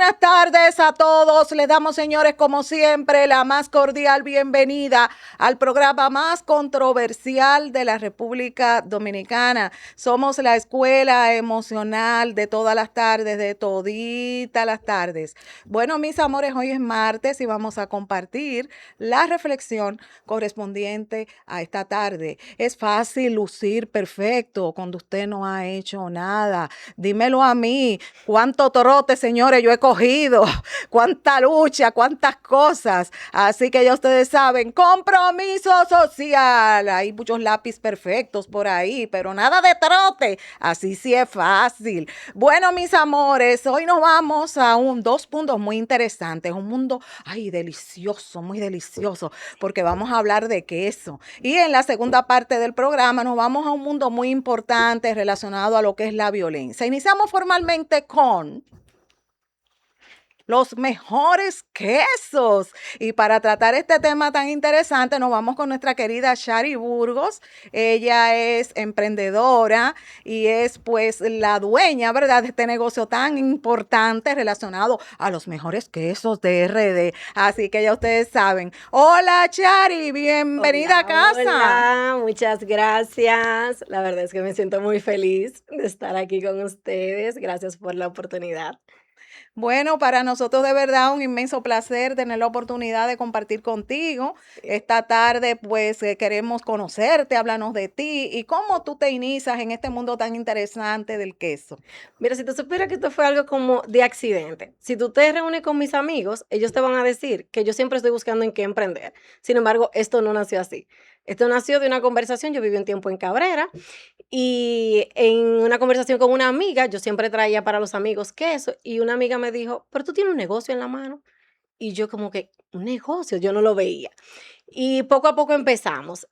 buenas tardes a todos. Les damos, señores, como siempre, la más cordial bienvenida al programa más controversial de la República Dominicana. Somos la escuela emocional de todas las tardes, de toditas las tardes. Bueno, mis amores, hoy es martes y vamos a compartir la reflexión correspondiente a esta tarde. Es fácil lucir perfecto cuando usted no ha hecho nada. Dímelo a mí, cuánto trote, señores, yo he cogido, cuánta lucha, cuántas cosas. Así que ya ustedes saben, compromiso social. Hay muchos lápiz perfectos por ahí, pero nada de trote. Así sí es fácil. Bueno, mis amores, hoy nos vamos a dos puntos muy interesantes. Un mundo, ay, delicioso, muy delicioso, porque vamos a hablar de queso. Y en la segunda parte del programa nos vamos a un mundo muy importante relacionado a lo que es la violencia. Iniciamos formalmente con los mejores quesos. Y para tratar este tema tan interesante, nos vamos con nuestra querida Shari Burgos. Ella es emprendedora y es pues la dueña, ¿verdad?, de este negocio tan importante relacionado a los mejores quesos de RD. Así que ya ustedes saben. Hola, Shari, bienvenida a casa. Hola, muchas gracias. La verdad es que me siento muy feliz de estar aquí con ustedes. Gracias por la oportunidad. Bueno, para nosotros de verdad un inmenso placer tener la oportunidad de compartir contigo. Esta tarde pues queremos conocerte, háblanos de ti y cómo tú te inicias en este mundo tan interesante del queso. Mira, si tú supieras que esto fue algo como de accidente, si tú te reúnes con mis amigos, ellos te van a decir que yo siempre estoy buscando en qué emprender. Sin embargo, esto no nació así. Esto nació de una conversación, yo viví un tiempo en Cabrera y en una conversación con una amiga, yo siempre traía para los amigos queso y una amiga me dijo, pero tú tienes un negocio en la mano. Y yo como que, un negocio, yo no lo veía. Y poco a poco empezamos.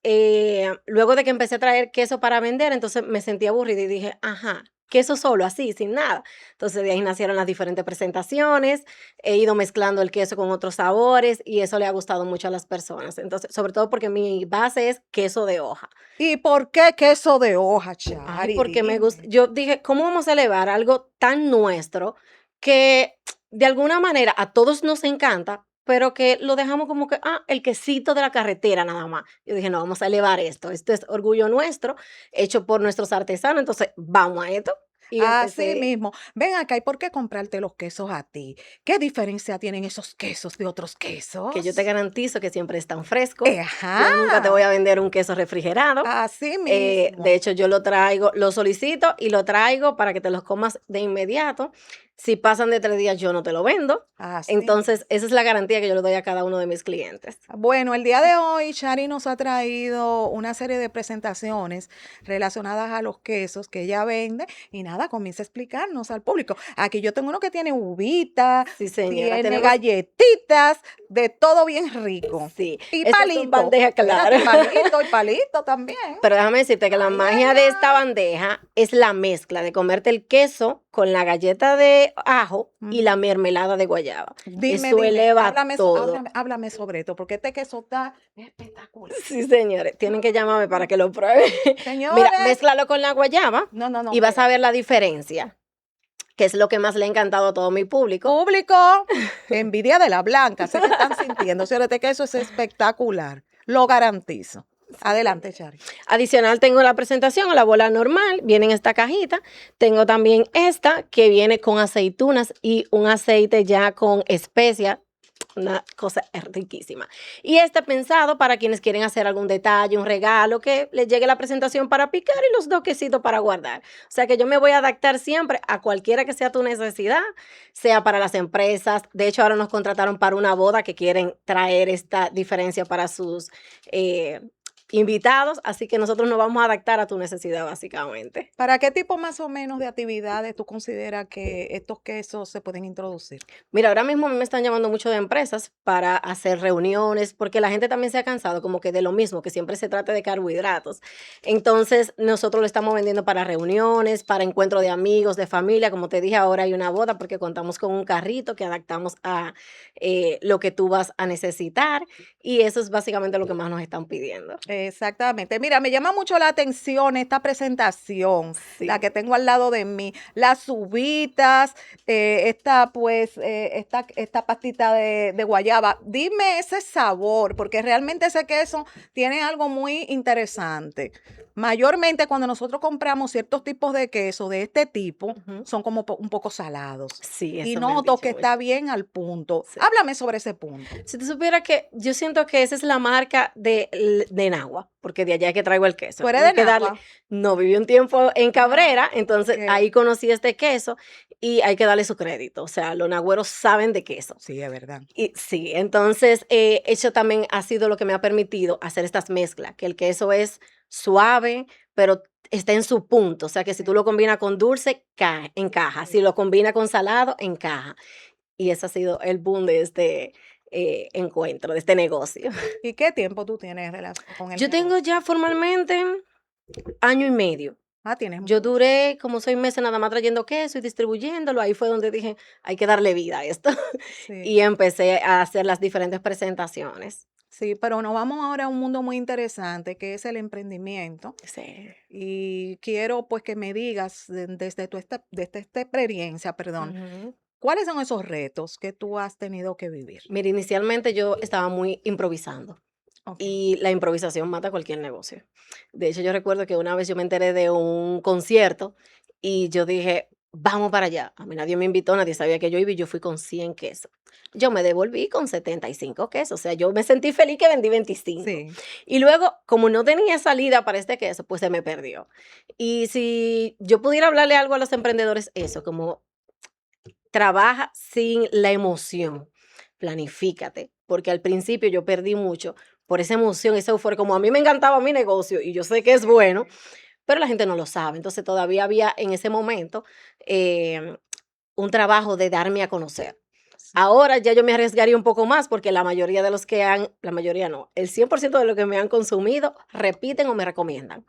Luego de que empecé a traer queso para vender, entonces me sentí aburrida y dije, ajá, queso solo, así, sin nada. Entonces de ahí nacieron las diferentes presentaciones, he ido mezclando el queso con otros sabores y eso le ha gustado mucho a las personas. Entonces, sobre todo porque mi base es queso de hoja. ¿Y por qué queso de hoja, Ay, Chari? porque me gusta. Dime. Yo dije, ¿cómo vamos a elevar algo tan nuestro que de alguna manera a todos nos encanta, pero que lo dejamos como que, el quesito de la carretera nada más? Yo dije, no, vamos a elevar esto. Esto es orgullo nuestro, hecho por nuestros artesanos. Entonces, vamos a esto. Y Así empecé. mismo. Ven acá, ¿y por qué comprarte los quesos a ti? ¿Qué diferencia tienen esos quesos de otros Que yo te quesos? garantizo que siempre están frescos. Yo nunca te Ajá, voy a vender un queso refrigerado. así De mismo. hecho, yo lo traigo, lo solicito y lo traigo para que te los comas de inmediato. Si pasan de 3 días, yo no te lo vendo. Así Entonces, mismo. esa es la garantía que yo le doy a cada uno de mis clientes. Bueno, el día de hoy Shari nos ha traído una serie de presentaciones relacionadas a los quesos que ella vende y nada, comienza a explicarnos al público. Aquí yo tengo uno que tiene uvita, Sí, señora, tiene tenemos, galletitas, de todo bien rico. sí, Y estas son palito, bandejas, claro. espérate, palito y palito también. Pero déjame decirte que la Ay, ay, magia de esta ay. bandeja es la mezcla de comerte el queso con la galleta de ajo y la Ujú. mermelada de guayaba. Dime, Eso dime, eleva todo. háblame sobre esto, porque este queso está espectacular. Sí, señores, tienen que llamarme para que lo prueben. Mira, Señores, mézclalo con la guayaba no, no, no, y vas a ver espérate. la diferencia, que es lo que más le ha encantado a todo mi público. Público, envidia de la blanca, sé que están sintiendo, señores, que eso es espectacular, lo garantizo. Sí, Adelante, señora. Chari. Adicional, tengo la presentación o la bola normal, viene en esta cajita. Tengo también esta que viene con aceitunas y un aceite ya con especia. Una cosa riquísima. Y este pensado para quienes quieren hacer algún detalle, un regalo, que les llegue la presentación para picar y los dos quesitos para guardar. O sea que yo me voy a adaptar siempre a cualquiera que sea tu necesidad, sea para las empresas. De hecho, ahora nos contrataron para una boda que quieren traer esta diferencia para sus eh, invitados. Así que nosotros nos vamos a adaptar a tu necesidad, básicamente. ¿Para qué tipo más o menos de actividades tú consideras que estos quesos se pueden introducir? Mira, ahora mismo a mí me están llamando mucho de empresas para hacer reuniones, porque la gente también se ha cansado como que de lo mismo, que siempre se trate de carbohidratos. Entonces, nosotros lo estamos vendiendo para reuniones, para encuentro de amigos, de familia. Como te dije, ahora hay una boda porque contamos con un carrito que adaptamos a lo que tú vas a necesitar y eso es básicamente lo que más nos están pidiendo. Exactamente. Mira, me llama mucho la atención esta presentación, la Sí. que tengo al lado de mí. Las uvitas, esta pastita de guayaba. Dime ese sabor, porque realmente ese queso tiene algo muy interesante. Mayormente cuando nosotros compramos ciertos tipos de queso de este tipo, Ujú. son como un poco salados. Sí, Y eso me han noto que dicho mucho. está bien al punto. Sí. Háblame sobre ese punto. Si tú supieras que yo siento que esa es la marca de Nagua, porque de allá es que traigo el queso. ¿Tú eres Hay de que darle, Nagua? no, viví un tiempo en Cabrera, entonces Ok. ahí conocí este queso y hay que darle su crédito. O sea, los nagüeros saben de queso. Sí, es verdad. Y sí, entonces eso también ha sido lo que me ha permitido hacer estas mezclas, que el queso es suave, pero está en su punto. O sea, que si tú lo combinas con dulce, encaja. Si lo combinas con salado, encaja. Y ese ha sido el boom de este encuentro, de este negocio. ¿Y qué tiempo tú tienes con el Yo tengo negocio? ya formalmente año y medio. Ah, tienes Yo mucho. duré como 6 meses nada más trayendo queso y distribuyéndolo. Ahí fue donde dije, hay que darle vida a esto. Sí, Y empecé a hacer las diferentes presentaciones. sí, pero nos vamos ahora a un mundo muy interesante que es el emprendimiento. Sí. Y quiero pues que me digas desde esta experiencia, perdón, Ujú. ¿cuáles son esos retos que tú has tenido que vivir? Mira, inicialmente yo estaba muy improvisando Ok. y la improvisación mata cualquier negocio. De hecho, yo recuerdo que una vez yo me enteré de un concierto y yo dije, vamos para allá. A mí nadie me invitó, nadie sabía que yo iba y yo fui con 100 quesos. Yo me devolví con 75 quesos, o sea, yo me sentí feliz que vendí 25. Sí, Y luego, como no tenía salida para este queso, pues se me perdió. Y si yo pudiera hablarle algo a los emprendedores, eso, como trabaja sin la emoción. Planifícate, porque al principio yo perdí mucho por esa emoción, esa euforia, como a mí me encantaba mi negocio y yo sé que es bueno, pero la gente no lo sabe. Entonces todavía había en ese momento em, un trabajo de darme a conocer. sí. Ahora ya yo me arriesgaría un poco más porque la mayoría de los que han, la mayoría no, el 100% de los que me han consumido repiten o me recomiendan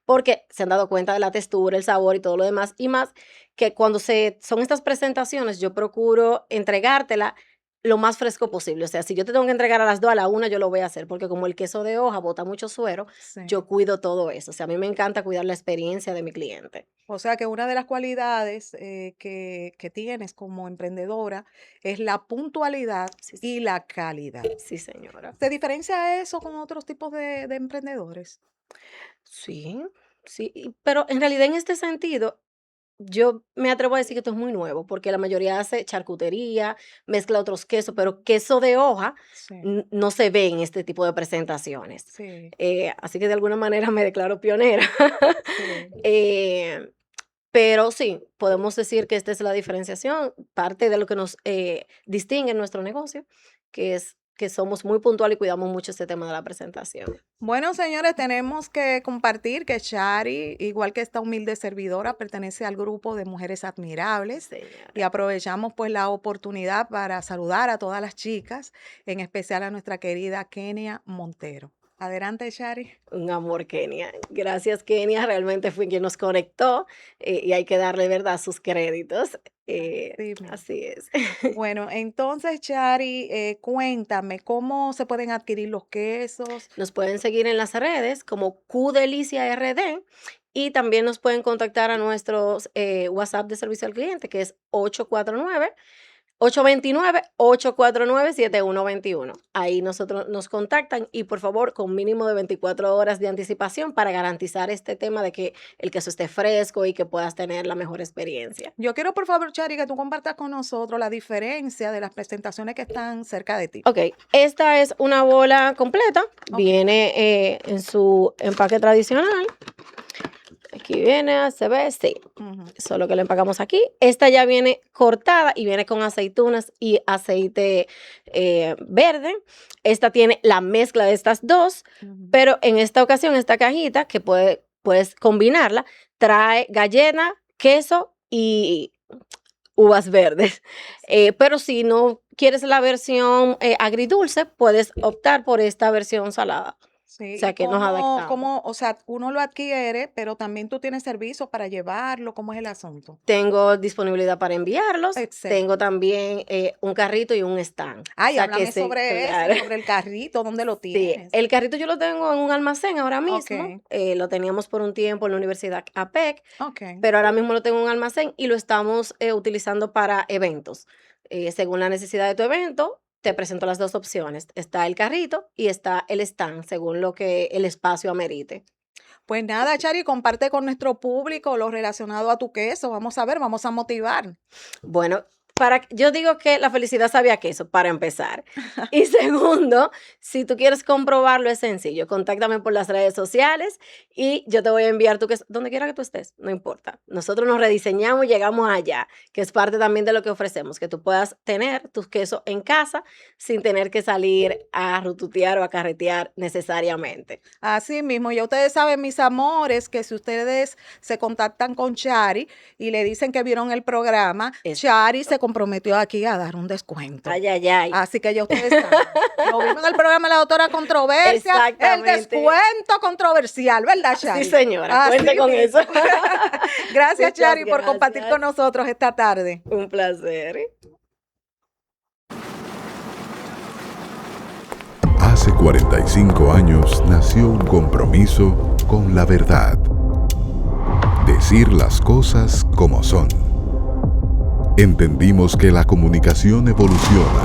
porque se han dado cuenta de la textura, el sabor y todo lo demás. Y más que cuando son estas presentaciones, yo procuro entregártela lo más fresco posible. O sea, si yo te tengo que entregar a las 2, a la 1, yo lo voy a hacer, porque como el queso de hoja bota mucho suero, Sí. yo cuido todo eso. O sea, a mí me encanta cuidar la experiencia de mi cliente. O sea que una de las cualidades que tienes como emprendedora es la puntualidad Sí, y la calidad. sí, señora. ¿Se diferencia eso con otros tipos de emprendedores? Sí, sí, pero en realidad en este sentido, yo me atrevo a decir que esto es muy nuevo, porque la mayoría hace charcutería, mezcla otros quesos, pero queso de hoja Sí, no se ve en este tipo de presentaciones. sí, Así que de alguna manera me declaro pionera. sí. Eh, pero sí, podemos decir que esta es la diferenciación, parte de lo que nos distingue en nuestro negocio, que es que somos muy puntuales y cuidamos mucho este tema de la presentación. Bueno, señores, tenemos que compartir que Shari, igual que esta humilde servidora, pertenece al grupo de Mujeres Admirables y Señora. aprovechamos pues la oportunidad para saludar a todas las chicas, en especial a nuestra querida Kenia Montero. Adelante, Shari. Un amor, Kenia. Gracias, Kenia. Realmente fue quien nos conectó y hay que darle, ¿verdad?, sus créditos. Sí, mi. Así es. Bueno, entonces, Shari, cuéntame, ¿cómo se pueden adquirir los quesos? Nos pueden seguir en las redes como QDelicia RD y también nos pueden contactar a nuestros WhatsApp de servicio al cliente, que es 849-829-7121. Ahí nosotros nos contactan y por favor con mínimo de 24 horas de anticipación para garantizar este tema de que el queso esté fresco y que puedas tener la mejor experiencia. Yo quiero, por favor, Shari, que tú compartas con nosotros la diferencia de las presentaciones que están cerca de ti. Ok, esta es una bola completa, Ok. viene en su empaque tradicional. Aquí viene, se ve, sí. Ujú. Eso es lo que le empacamos aquí. Esta ya viene cortada y viene con aceitunas y aceite verde. Esta tiene la mezcla de estas dos, Ujú. pero en esta ocasión, esta cajita, que puedes combinarla, trae galleta, queso y uvas verdes. Pero si no quieres la versión agridulce, puedes optar por esta versión salada. Sí, O sea, ¿y que nos adaptamos. o sea, uno lo adquiere, pero también tú tienes servicio para llevarlo? ¿Cómo es el asunto? Tengo disponibilidad para enviarlos, tengo Excelente. también, un carrito y un stand. O Ay, sea, que háblame se sobre eso, claro. sobre el carrito, ¿dónde lo Sí, tienes? el carrito yo lo tengo en un almacén ahora mismo, Okey, lo teníamos por un tiempo en la Universidad APEC, okey. pero ahora mismo lo tengo en un almacén y lo estamos, utilizando para eventos. Según la necesidad de tu evento, te presento las 2 opciones. Está el carrito y está el stand, según lo que el espacio amerite. Pues nada, Chari, comparte con nuestro público lo relacionado a tu queso. Vamos a ver, vamos a motivar. Bueno, yo digo que la felicidad sabe a queso, para empezar. Y segundo, si tú quieres comprobarlo, es sencillo. Contáctame por las redes sociales y yo te voy a enviar tu queso, donde quiera que tú estés, no importa. Nosotros nos rediseñamos y llegamos allá, que es parte también de lo que ofrecemos, que tú puedas tener tus quesos en casa sin tener que salir a rututear o a carretear necesariamente. Así mismo, ya ustedes saben, mis amores, que si ustedes se contactan con Chari y le dicen que vieron el programa, Chari Exacto. se comprometió aquí a dar un descuento. Ay, ay, ay. Así que ya ustedes saben. Lo vimos en el programa de la doctora Controversia, el Exactamente. descuento controversial, ¿verdad, Sí, Chari? señora, Así cuente con eso. mismo. Gracias, Muchas Chari, por compartir gracias. con nosotros esta tarde. Un placer. Hace 45 años nació un compromiso con la verdad. Decir las cosas como son. Entendimos que la comunicación evoluciona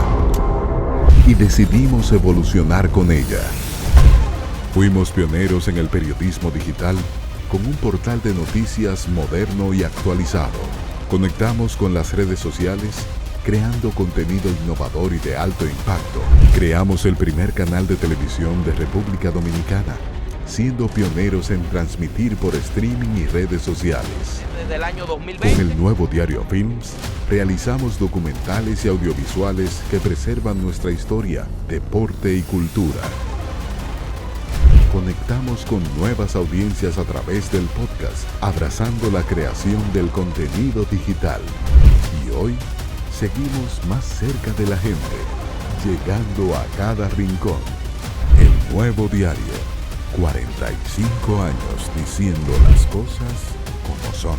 y decidimos evolucionar con ella. Fuimos pioneros en el periodismo digital con un portal de noticias moderno y actualizado. Conectamos con las redes sociales creando contenido innovador y de alto impacto. Creamos el primer canal de televisión de República Dominicana, siendo pioneros en transmitir por streaming y redes sociales. Desde el año 2020. Con el nuevo diario Films, realizamos documentales y audiovisuales que preservan nuestra historia, deporte y cultura. Conectamos con nuevas audiencias a través del podcast, abrazando la creación del contenido digital. Y hoy, seguimos más cerca de la gente, llegando a cada rincón. El nuevo diario, 45 años diciendo las cosas como son.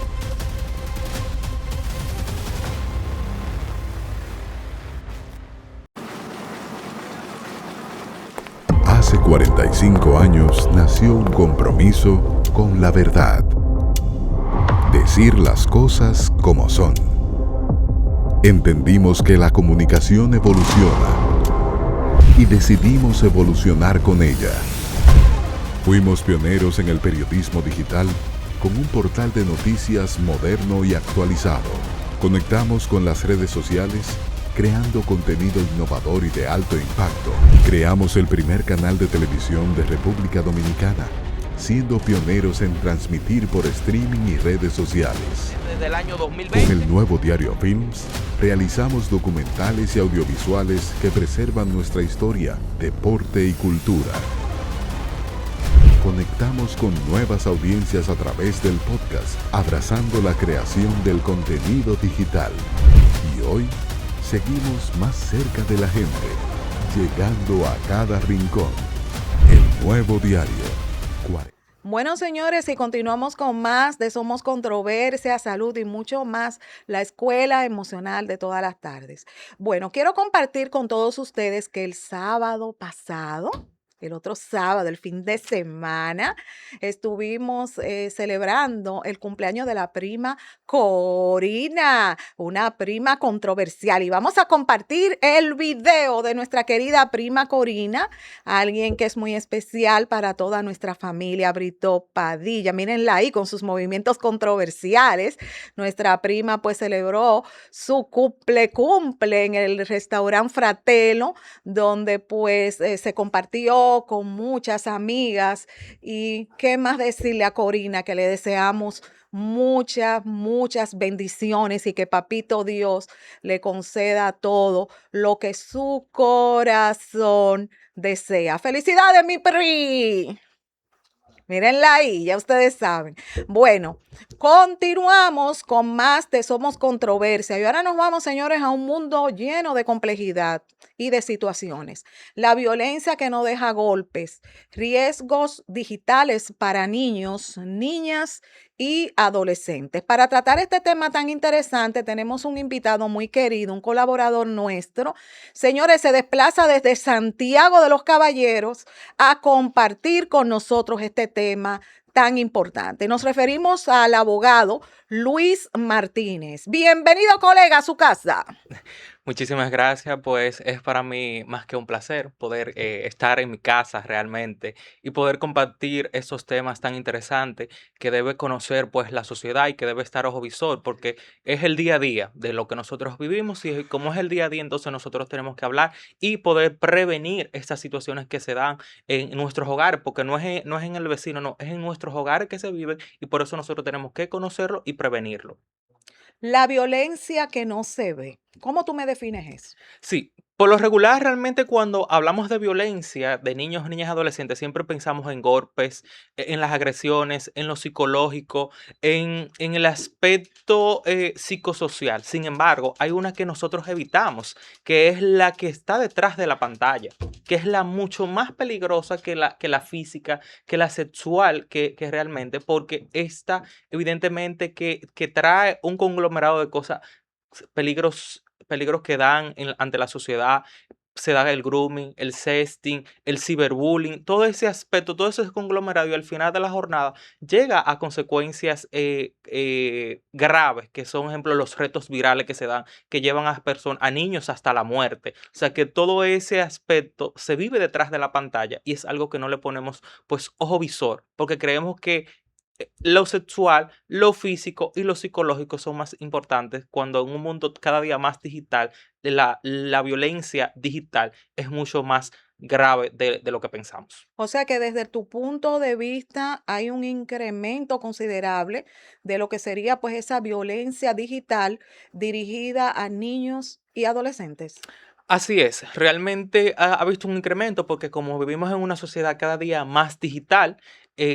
Hace 45 años nació un compromiso con la verdad. Decir las cosas como son. Entendimos que la comunicación evoluciona y decidimos evolucionar con ella. Fuimos pioneros en el periodismo digital con un portal de noticias moderno y actualizado. Conectamos con las redes sociales creando contenido innovador y de alto impacto. Creamos el primer canal de televisión de República Dominicana, siendo pioneros en transmitir por streaming y redes sociales. Desde el año 2020. Con el nuevo diario Films, realizamos documentales y audiovisuales que preservan nuestra historia, deporte y cultura. Conectamos con nuevas audiencias a través del podcast, abrazando la creación del contenido digital. Y hoy, seguimos más cerca de la gente, llegando a cada rincón. El nuevo diario. Bueno, señores, y continuamos con más de Somos Controversia, Salud y mucho más, la escuela emocional de todas las tardes. Bueno, quiero compartir con todos ustedes que el sábado pasado, el otro sábado, el fin de semana, estuvimos celebrando el cumpleaños de la prima Corina, una prima controversial. Y vamos a compartir el video de nuestra querida prima Corina, alguien que es muy especial para toda nuestra familia, Brito Padilla. Mírenla ahí con sus movimientos controversiales. Nuestra prima pues celebró su cumple en el restaurante Fratello, donde pues se compartió con muchas amigas. Y qué más decirle a Corina, que le deseamos muchas bendiciones y que Papito Dios le conceda todo lo que su corazón desea. ¡Felicidades, mi PRI! Mírenla ahí, ya ustedes saben. Bueno, continuamos con más de Somos Controversia. Y ahora nos vamos, señores, a un mundo lleno de complejidad y de situaciones. La violencia que no deja golpes, riesgos digitales para niños, niñas y adolescentes. Para tratar este tema tan interesante, tenemos un invitado muy querido, un colaborador nuestro. Señores, se desplaza desde Santiago de los Caballeros a compartir con nosotros este tema tan importante. Nos referimos al abogado Luis Martínez. Bienvenido, colega, a su casa. Muchísimas gracias, pues es para mí más que un placer poder estar en mi casa realmente y poder compartir esos temas tan interesantes que debe conocer pues la sociedad y que debe estar ojo visor porque es el día a día de lo que nosotros vivimos y como es el día a día entonces nosotros tenemos que hablar y poder prevenir estas situaciones que se dan en nuestros hogares porque no es en el vecino, no, es en nuestros hogares que se viven y por eso nosotros tenemos que conocerlo y prevenirlo. La violencia que no se ve. ¿Cómo tú me defines eso? Sí, por lo regular, realmente cuando hablamos de violencia de niños, niñas, adolescentes, siempre pensamos en golpes, en las agresiones, en lo psicológico, en el aspecto psicosocial. Sin embargo, hay una que nosotros evitamos, que es la que está detrás de la pantalla, que es la mucho más peligrosa que la física, que la sexual, que realmente, porque esta evidentemente que trae un conglomerado de cosas peligros que dan ante la sociedad, se da el grooming, el sexting, el ciberbullying, todo ese aspecto, todo ese conglomerado y al final de la jornada llega a consecuencias graves, que son, por ejemplo, los retos virales que se dan, que llevan a niños hasta la muerte. O sea que todo ese aspecto se vive detrás de la pantalla y es algo que no le ponemos pues ojo visor, porque creemos que lo sexual, lo físico y lo psicológico son más importantes cuando en un mundo cada día más digital, la violencia digital es mucho más grave de lo que pensamos. O sea que desde tu punto de vista hay un incremento considerable de lo que sería pues esa violencia digital dirigida a niños y adolescentes. Así es, realmente ha visto un incremento porque como vivimos en una sociedad cada día más digital,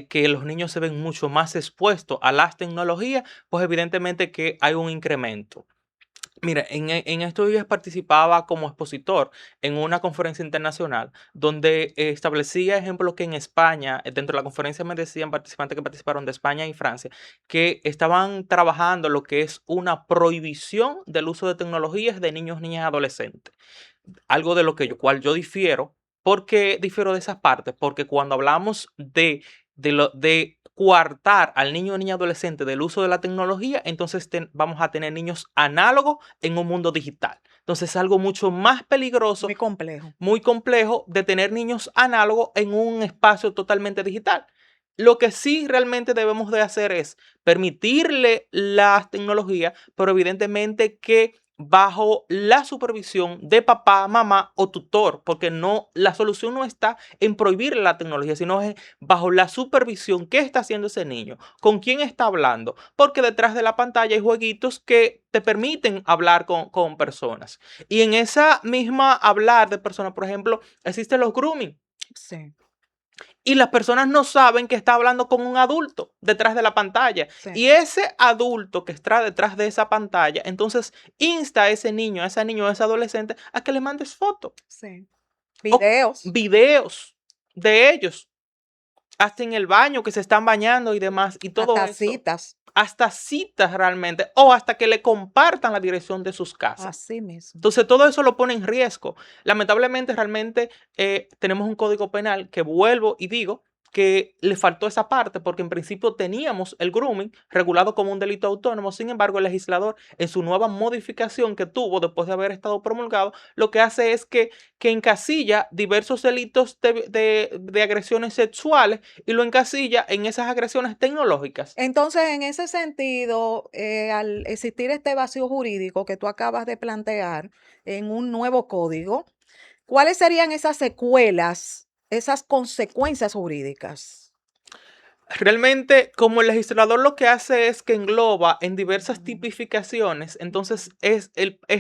que los niños se ven mucho más expuestos a las tecnologías, pues evidentemente que hay un incremento. Mira, en estos días participaba como expositor en una conferencia internacional donde establecía, ejemplo, que en España, dentro de la conferencia me decían participantes que participaron de España y Francia, que estaban trabajando lo que es una prohibición del uso de tecnologías de niños, niñas y adolescentes. Algo de lo que cual yo difiero. ¿Por qué difiero de esas partes? Porque cuando hablamos de coartar al niño o niña adolescente del uso de la tecnología, entonces vamos a tener niños análogos en un mundo digital. Entonces es algo mucho más peligroso, Muy complejo. muy complejo de tener niños análogos en un espacio totalmente digital. Lo que sí realmente debemos de hacer es permitirle las tecnologías, pero evidentemente que bajo la supervisión de papá, mamá o tutor, porque no, la solución no está en prohibir la tecnología, sino es bajo la supervisión. ¿Qué está haciendo ese niño? ¿Con quién está hablando? Porque detrás de la pantalla hay jueguitos que te permiten hablar con personas. Y en esa misma hablar de personas, por ejemplo, existen los grooming. Sí, Y las personas no saben que está hablando con un adulto detrás de la pantalla. sí. Y ese adulto que está detrás de esa pantalla, entonces insta a ese niño, a esa niña o a ese adolescente a que le mandes fotos Sí. o Videos. videos de ellos, hasta en el baño que se están bañando y demás. Y todo Hasta eso. citas. Hasta citas realmente. O hasta que le compartan la dirección de sus casas. Así mismo. Entonces, todo eso lo pone en riesgo. Lamentablemente, realmente tenemos un código penal que vuelvo y digo que le faltó esa parte porque en principio teníamos el grooming regulado como un delito autónomo. Sin embargo, el legislador en su nueva modificación que tuvo después de haber estado promulgado, lo que hace es que encasilla diversos delitos de agresiones sexuales y lo encasilla en esas agresiones tecnológicas. Entonces, en ese sentido, al existir este vacío jurídico que tú acabas de plantear en un nuevo código, ¿cuáles serían esas secuelas, esas consecuencias jurídicas? Realmente, como el legislador lo que hace es que engloba en diversas Ujú. tipificaciones, entonces es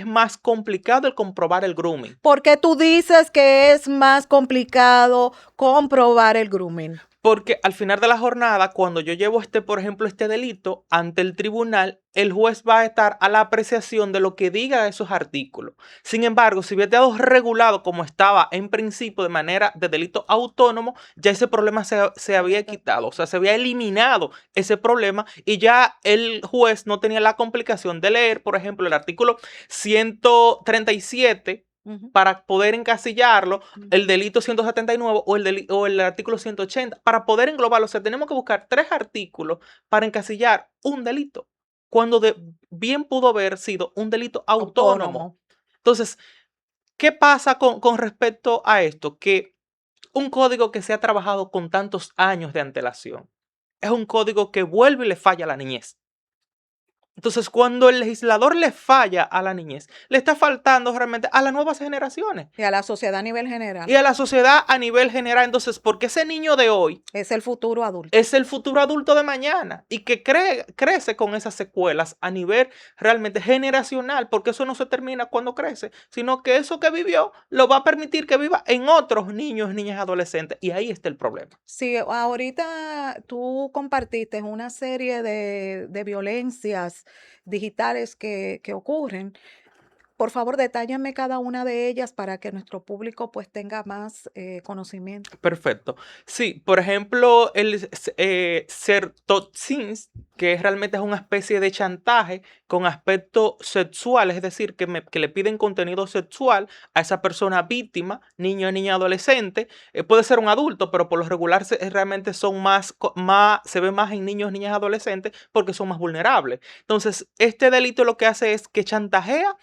más complicado el comprobar el grooming. ¿Por qué tú dices que es más complicado comprobar el grooming? Porque al final de la jornada, cuando yo llevo por ejemplo, este delito ante el tribunal, el juez va a estar a la apreciación de lo que diga esos artículos. Sin embargo, si hubiera quedado regulado como estaba en principio de manera de delito autónomo, ya ese problema se había quitado, o sea, se había eliminado ese problema y ya el juez no tenía la complicación de leer, por ejemplo, el artículo 137 para poder encasillarlo, el delito 179 o el artículo 180, para poder englobarlo. O sea, tenemos que buscar 3 artículos para encasillar un delito, cuando bien pudo haber sido un delito autónomo. Entonces, ¿qué pasa con respecto a esto? Que un código que se ha trabajado con tantos años de antelación es un código que vuelve y le falla a la niñez. Entonces, cuando el legislador le falla a la niñez, le está faltando realmente a las nuevas generaciones. Y a la sociedad a nivel general. Y a la sociedad a nivel general. Entonces, porque ese niño de hoy es el futuro adulto. Es el futuro adulto de mañana y que crece con esas secuelas a nivel realmente generacional, porque eso no se termina cuando crece, sino que eso que vivió lo va a permitir que viva en otros niños, niñas, adolescentes. Y ahí está el problema. Sí, ahorita tú compartiste una serie de violencias digitales que ocurren. Por favor, detállame cada una de ellas para que nuestro público pues tenga más conocimiento. Perfecto. Sí, por ejemplo, el Sertotsins, que realmente es una especie de chantaje con aspecto sexual, es decir, que le piden contenido sexual a esa persona víctima, niño, niña, adolescente. Puede ser un adulto, pero por lo regular realmente son se ve más en niños, niñas, adolescentes porque son más vulnerables. Entonces, este delito lo que hace es que chantajea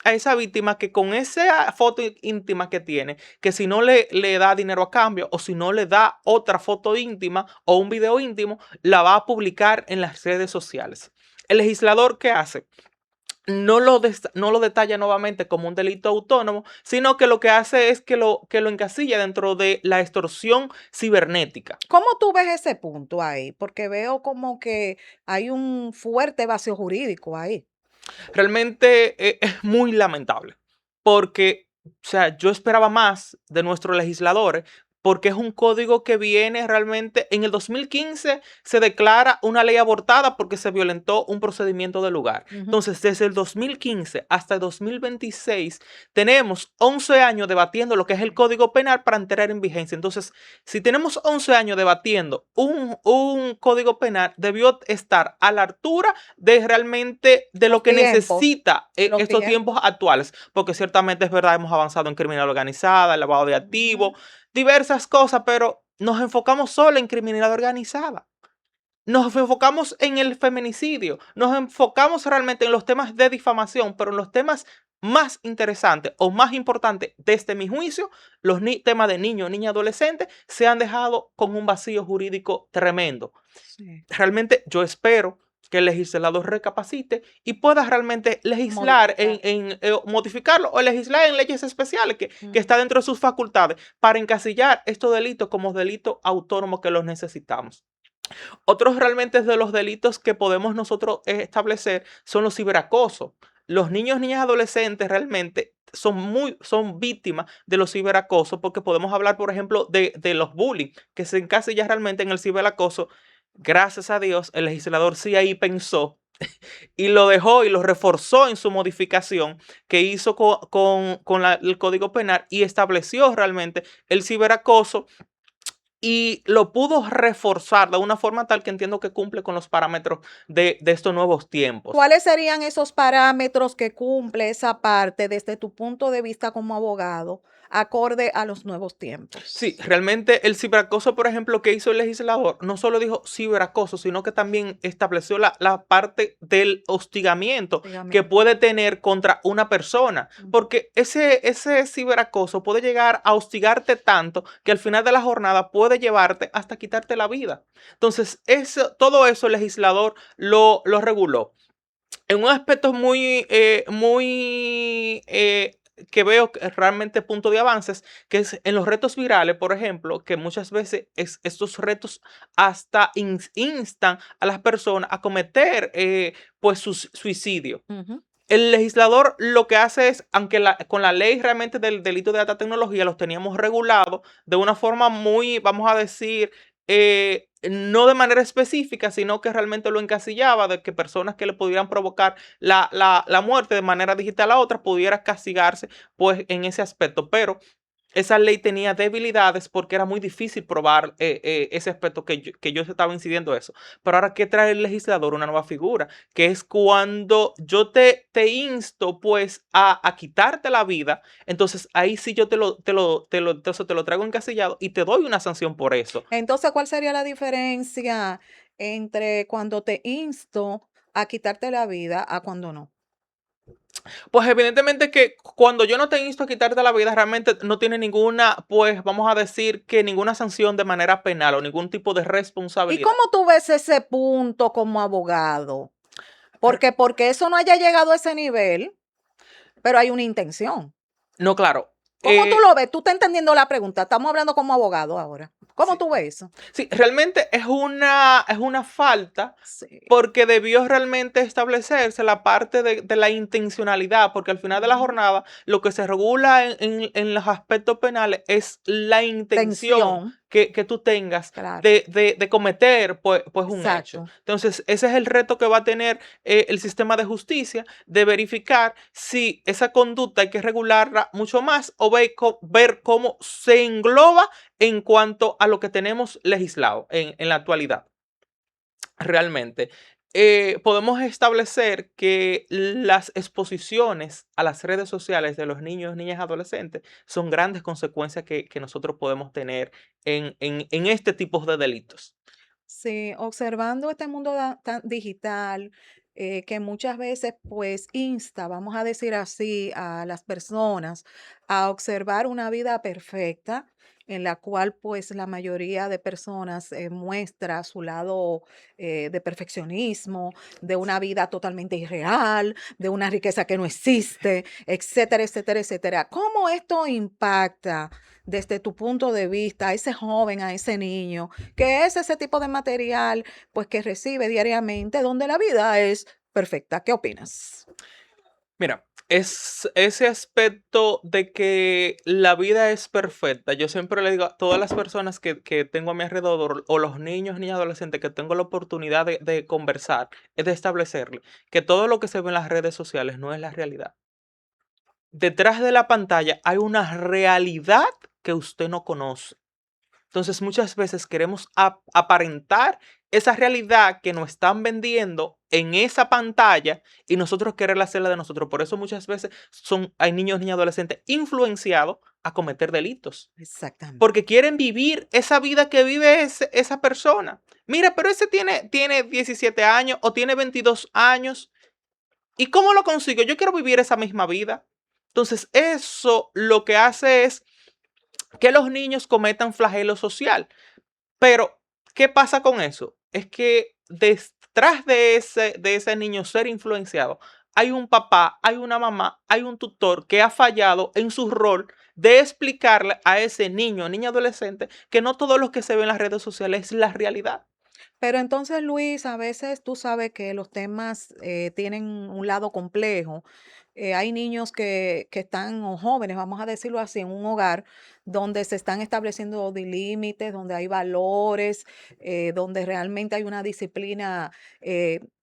a esa víctima que con esa foto íntima que tiene, que si no le da dinero a cambio o si no le da otra foto íntima o un video íntimo, la va a publicar en las redes sociales. El legislador, ¿qué hace? No lo detalla nuevamente como un delito autónomo, sino que lo que hace es que lo encasilla dentro de la extorsión cibernética. ¿Cómo tú ves ese punto ahí? Porque veo como que hay un fuerte vacío jurídico ahí. Realmente es muy lamentable porque, o sea, yo esperaba más de nuestros legisladores porque es un código que viene realmente, en el 2015 se declara una ley abortada porque se violentó un procedimiento de lugar. Entonces, desde el 2015 hasta el 2026 tenemos 11 años debatiendo lo que es el Código Penal para entrar en vigencia. Entonces, si tenemos 11 años debatiendo un Código Penal, debió estar a la altura de realmente de lo que necesita estos tiempos actuales, porque ciertamente es verdad, hemos avanzado en criminalidad organizada, el lavado de activos, diversas cosas, pero nos enfocamos solo en criminalidad organizada. Nos enfocamos en el feminicidio, nos enfocamos realmente en los temas de difamación, pero en los temas más interesantes o más importantes, desde mi juicio, los temas de niños, niñas, adolescentes, se han dejado con un vacío jurídico tremendo. Sí. Realmente yo espero que el legislador recapacite y pueda realmente legislar modificarlo o legislar en leyes especiales que está dentro de sus facultades para encasillar estos delitos como delitos autónomos que los necesitamos. Otros realmente de los delitos que podemos nosotros establecer son los ciberacosos. Los niños, niñas, adolescentes realmente son víctimas de los ciberacosos porque podemos hablar, por ejemplo, de los bullying, que se encasilla realmente en el ciberacoso. Gracias a Dios, el legislador sí ahí pensó y lo dejó y lo reforzó en su modificación que hizo con el Código Penal y estableció realmente el ciberacoso y lo pudo reforzar de una forma tal que entiendo que cumple con los parámetros de estos nuevos tiempos. ¿Cuáles serían esos parámetros que cumple esa parte desde tu punto de vista como abogado, acorde a los nuevos tiempos? Sí, realmente el ciberacoso, por ejemplo, que hizo el legislador, no solo dijo ciberacoso, sino que también estableció la parte del hostigamiento que puede tener contra una persona, porque ese ciberacoso puede llegar a hostigarte tanto que al final de la jornada puede llevarte hasta quitarte la vida. Entonces, todo eso el legislador lo reguló. En un aspecto que veo realmente punto de avances, que es en los retos virales, por ejemplo, que muchas veces estos retos hasta instan a las personas a cometer pues su suicidio. El legislador lo que hace es, aunque con la ley realmente del delito de alta tecnología los teníamos regulados de una forma muy, vamos a decir, no de manera específica, sino que realmente lo encasillaba de que personas que le pudieran provocar la muerte de manera digital a otras pudieran castigarse pues en ese aspecto. Pero esa ley tenía debilidades porque era muy difícil probar ese aspecto que yo estaba incidiendo eso. Pero ahora, ¿qué trae el legislador? Una nueva figura, que es cuando yo te insto pues a quitarte la vida, entonces ahí sí yo entonces te lo traigo encasillado y te doy una sanción por eso. Entonces, ¿cuál sería la diferencia entre cuando te insto a quitarte la vida a cuando no? Pues evidentemente que cuando yo no te insto a quitarte la vida, realmente no tiene ninguna, pues vamos a decir que ninguna sanción de manera penal o ningún tipo de ¿Y responsabilidad. cómo tú ves ese punto como abogado? Porque eso no haya llegado a ese nivel, pero hay una intención. No, claro. ¿Cómo tú lo ves? Tú estás entendiendo la pregunta. Estamos hablando como abogado ahora. ¿Cómo Sí, tú ves eso? sí, realmente es una falta Sí. porque debió realmente establecerse la parte de la intencionalidad, porque al final de la Ujú. jornada lo que se regula en los aspectos penales es la intención Tensión, que tú tengas claro. de cometer pues un hecho. Exacto. Entonces, ese es el reto que va a tener el sistema de justicia, de verificar si esa conducta hay que regularla mucho más o ver cómo se engloba en cuanto a lo que tenemos legislado en la actualidad. Realmente, podemos establecer que las exposiciones a las redes sociales de los niños, niñas y adolescentes son grandes consecuencias que nosotros podemos tener en este tipo de delitos. Sí, observando este mundo tan digital, que muchas veces pues insta, vamos a decir así, a las personas a observar una vida perfecta en la cual pues la mayoría de personas muestra su lado de perfeccionismo, de una vida totalmente irreal, de una riqueza que no existe, etcétera, etcétera, etcétera. ¿Cómo esto impacta desde tu punto de vista a ese joven, a ese niño? Que es ese tipo de material, pues, que recibe diariamente, donde la vida es perfecta. ¿Qué opinas? Mira, es ese aspecto de que la vida es perfecta. Yo siempre le digo a todas las personas que tengo a mi alrededor, o los niños, niñas, adolescentes, que tengo la oportunidad de conversar, es de establecerle que todo lo que se ve en las redes sociales no es la realidad. Detrás de la pantalla hay una realidad que usted no conoce. Entonces, muchas veces queremos aparentar esa realidad que nos están vendiendo en esa pantalla y nosotros querer hacerla de nosotros. Por eso muchas veces hay niños, niñas, adolescentes influenciados a cometer delitos. Exactamente. Porque quieren vivir esa vida que vive esa persona. Mira, pero ese tiene 17 años o tiene 22 años. ¿Y cómo lo consigo? Yo quiero vivir esa misma vida. Entonces, eso lo que hace es que los niños cometan flagelo social. Pero, ¿qué pasa con eso? Es que detrás de ese niño ser influenciado, hay un papá, hay una mamá, hay un tutor que ha fallado en su rol de explicarle a ese niño, niña adolescente, que no todo lo que se ve en las redes sociales es la realidad. Pero entonces, Luis, a veces tú sabes que los temas tienen un lado complejo. Hay niños que están, o jóvenes, vamos a decirlo así, en un hogar donde se están estableciendo límites, donde hay valores, donde realmente hay una disciplina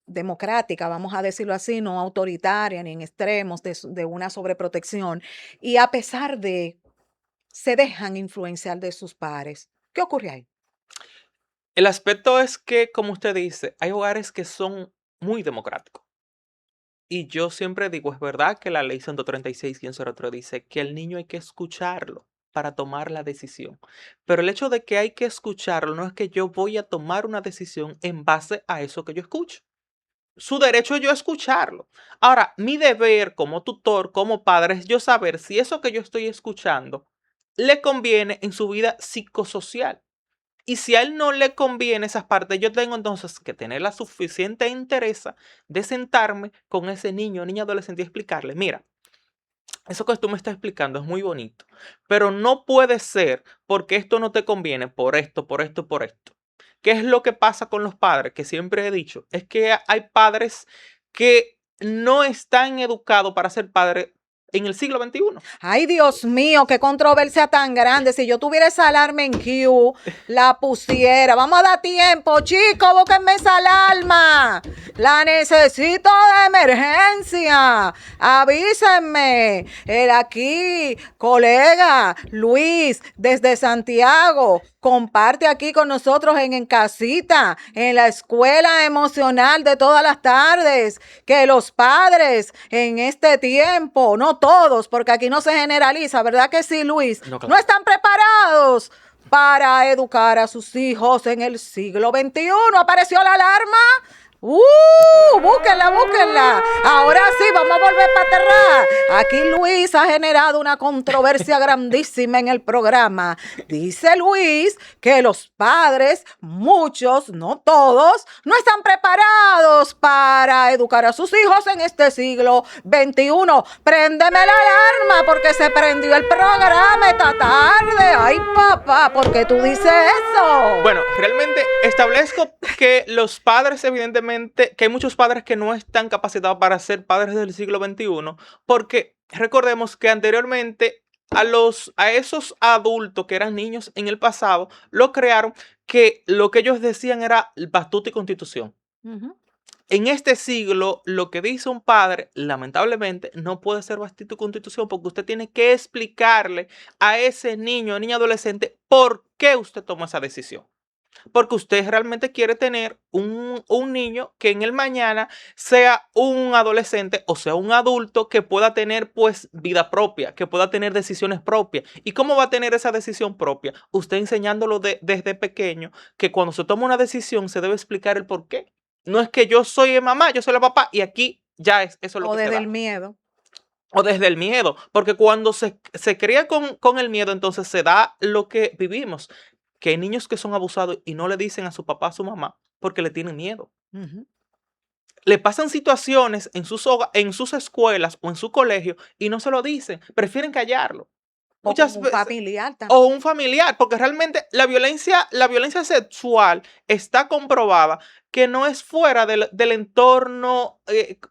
democrática, vamos a decirlo así, no autoritaria ni en extremos de una sobreprotección. Y a pesar de, se dejan influenciar de sus pares. ¿Qué ocurre ahí? El aspecto es que, como usted dice, hay hogares que son muy democráticos. Y yo siempre digo, es verdad que la ley 136-03 dice que el niño hay que escucharlo para tomar la decisión. Pero el hecho de que hay que escucharlo no es que yo voy a tomar una decisión en base a eso que yo escucho. Su derecho es yo escucharlo. Ahora, mi deber como tutor, como padre, es yo saber si eso que yo estoy escuchando le conviene en su vida psicosocial. Y si a él no le conviene esas partes, yo tengo entonces que tener la suficiente interés de sentarme con ese niño, niña, adolescente y explicarle, mira, eso que tú me estás explicando es muy bonito, pero no puede ser porque esto no te conviene por esto, por esto, por esto. ¿Qué es lo que pasa con los padres? Que siempre he dicho, es que hay padres que no están educados para ser padres en el siglo XXI. Ay, Dios mío, qué controversia tan grande. Si yo tuviera esa alarma en Q, la pusiera. Vamos a dar tiempo, chicos, búsquenme esa alarma. La necesito de emergencia. Avísenme. El aquí, colega Luis, desde Santiago, comparte aquí con nosotros en Casita, en la escuela emocional de todas las tardes, que los padres en este tiempo, no todos, porque aquí no se generaliza, ¿verdad que sí, Luis? No, claro. No están preparados para educar a sus hijos en el siglo XXI. ¿Apareció la alarma? Búsquenla, búsquenla. Ahora sí, vamos a volver para atrás. Aquí Luis ha generado una controversia grandísima en el programa. Dice Luis que los padres, muchos, no todos, no están preparados para educar a sus hijos en este siglo XXI. Préndeme la alarma porque se prendió el programa esta tarde. Ay, papá, ¿por qué tú dices eso? Bueno, realmente establezco que los padres, evidentemente, que hay muchos padres que no están capacitados para ser padres del siglo XXI, porque recordemos que anteriormente a esos adultos que eran niños en el pasado, lo crearon que lo que ellos decían era batuta y constitución. En este siglo, lo que dice un padre, lamentablemente, no puede ser bastito y constitución, porque usted tiene que explicarle a ese niño o niña adolescente por qué usted tomó esa decisión. Porque usted realmente quiere tener un niño que en el mañana sea un adolescente o sea un adulto que pueda tener pues vida propia, que pueda tener decisiones propias. ¿Y cómo va a tener esa decisión propia? Usted enseñándolo desde pequeño que cuando se toma una decisión se debe explicar el por qué. No es que yo soy mamá, yo soy la papá y aquí ya es eso lo O que se desde da. el miedo. O desde el miedo, porque cuando se cría con el miedo, entonces se da lo que vivimos, que hay niños que son abusados y no le dicen a su papá, a su mamá, porque le tienen miedo. Le pasan situaciones en sus escuelas o en su colegio y no se lo dicen, prefieren callarlo. O Muchas como un veces, familiar también. o un familiar, porque realmente la violencia sexual está comprobada que no es fuera del entorno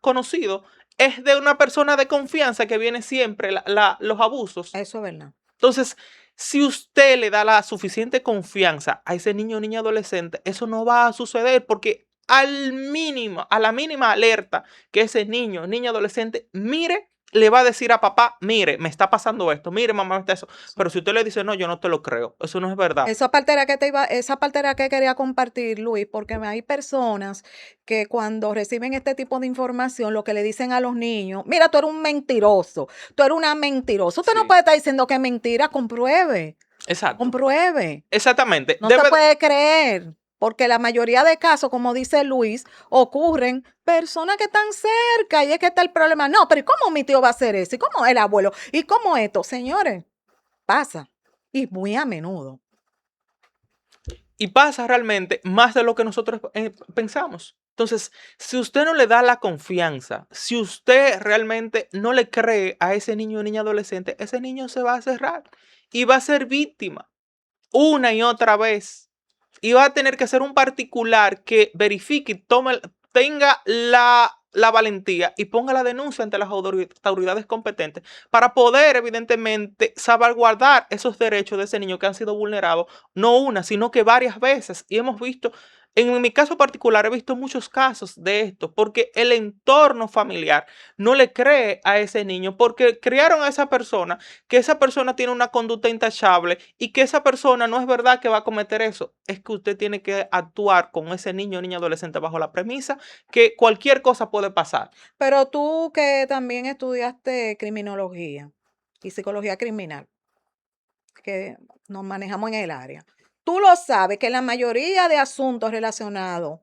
conocido, es de una persona de confianza que viene siempre los abusos. Eso es verdad. Entonces, si usted le da la suficiente confianza a ese niño o niña adolescente, eso no va a suceder porque a la mínima alerta que ese niño o niña adolescente mire, le va a decir a papá, mire, me está pasando esto, mire, mamá, me está eso. Pero si usted le dice, no, yo no te lo creo, eso no es verdad. Esa parte era que quería compartir, Luis, porque hay personas que cuando reciben este tipo de información, lo que le dicen a los niños, mira, tú eres un mentiroso, tú eres una mentirosa. Usted no Sí. puede estar diciendo que es mentira, compruebe, Exacto. compruebe. Exactamente. No se puede creer, porque la mayoría de casos, como dice Luis, ocurren personas que están cerca y es que está el problema. No, pero ¿y cómo mi tío va a hacer eso? ¿Y cómo el abuelo? ¿Y cómo esto? Señores, pasa. Y muy a menudo. Y pasa realmente más de lo que nosotros pensamos. Entonces, si usted no le da la confianza, si usted realmente no le cree a ese niño o niña adolescente, ese niño se va a cerrar y va a ser víctima una y otra vez. Y va a tener que ser un particular que verifique y tenga la valentía y ponga la denuncia ante las autoridades competentes para poder, evidentemente, salvaguardar esos derechos de ese niño que han sido vulnerados, no una, sino que varias veces. Y hemos visto, en mi caso particular, he visto muchos casos de esto, porque el entorno familiar no le cree a ese niño, porque criaron a esa persona, que esa persona tiene una conducta intachable y que esa persona no es verdad que va a cometer eso. Es que usted tiene que actuar con ese niño o niña adolescente bajo la premisa que cualquier cosa puede pasar. Pero tú que también estudiaste criminología y psicología criminal, que nos manejamos en el área, tú lo sabes que la mayoría de asuntos relacionados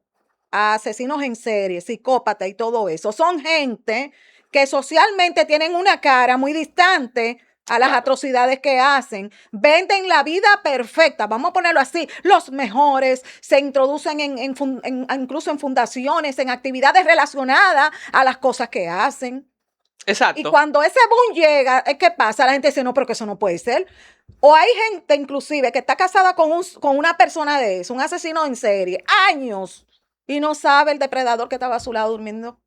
a asesinos en serie, psicópatas y todo eso, son gente que socialmente tienen una cara muy distante a las atrocidades que hacen, venden la vida perfecta, vamos a ponerlo así, los mejores, se introducen incluso en fundaciones, en actividades relacionadas a las cosas que hacen. Exacto. Y cuando ese boom llega, ¿qué pasa? La gente dice, no, pero que eso no puede ser. O hay gente inclusive que está casada con una persona de eso, un asesino en serie, años, y no sabe el depredador que estaba a su lado durmiendo.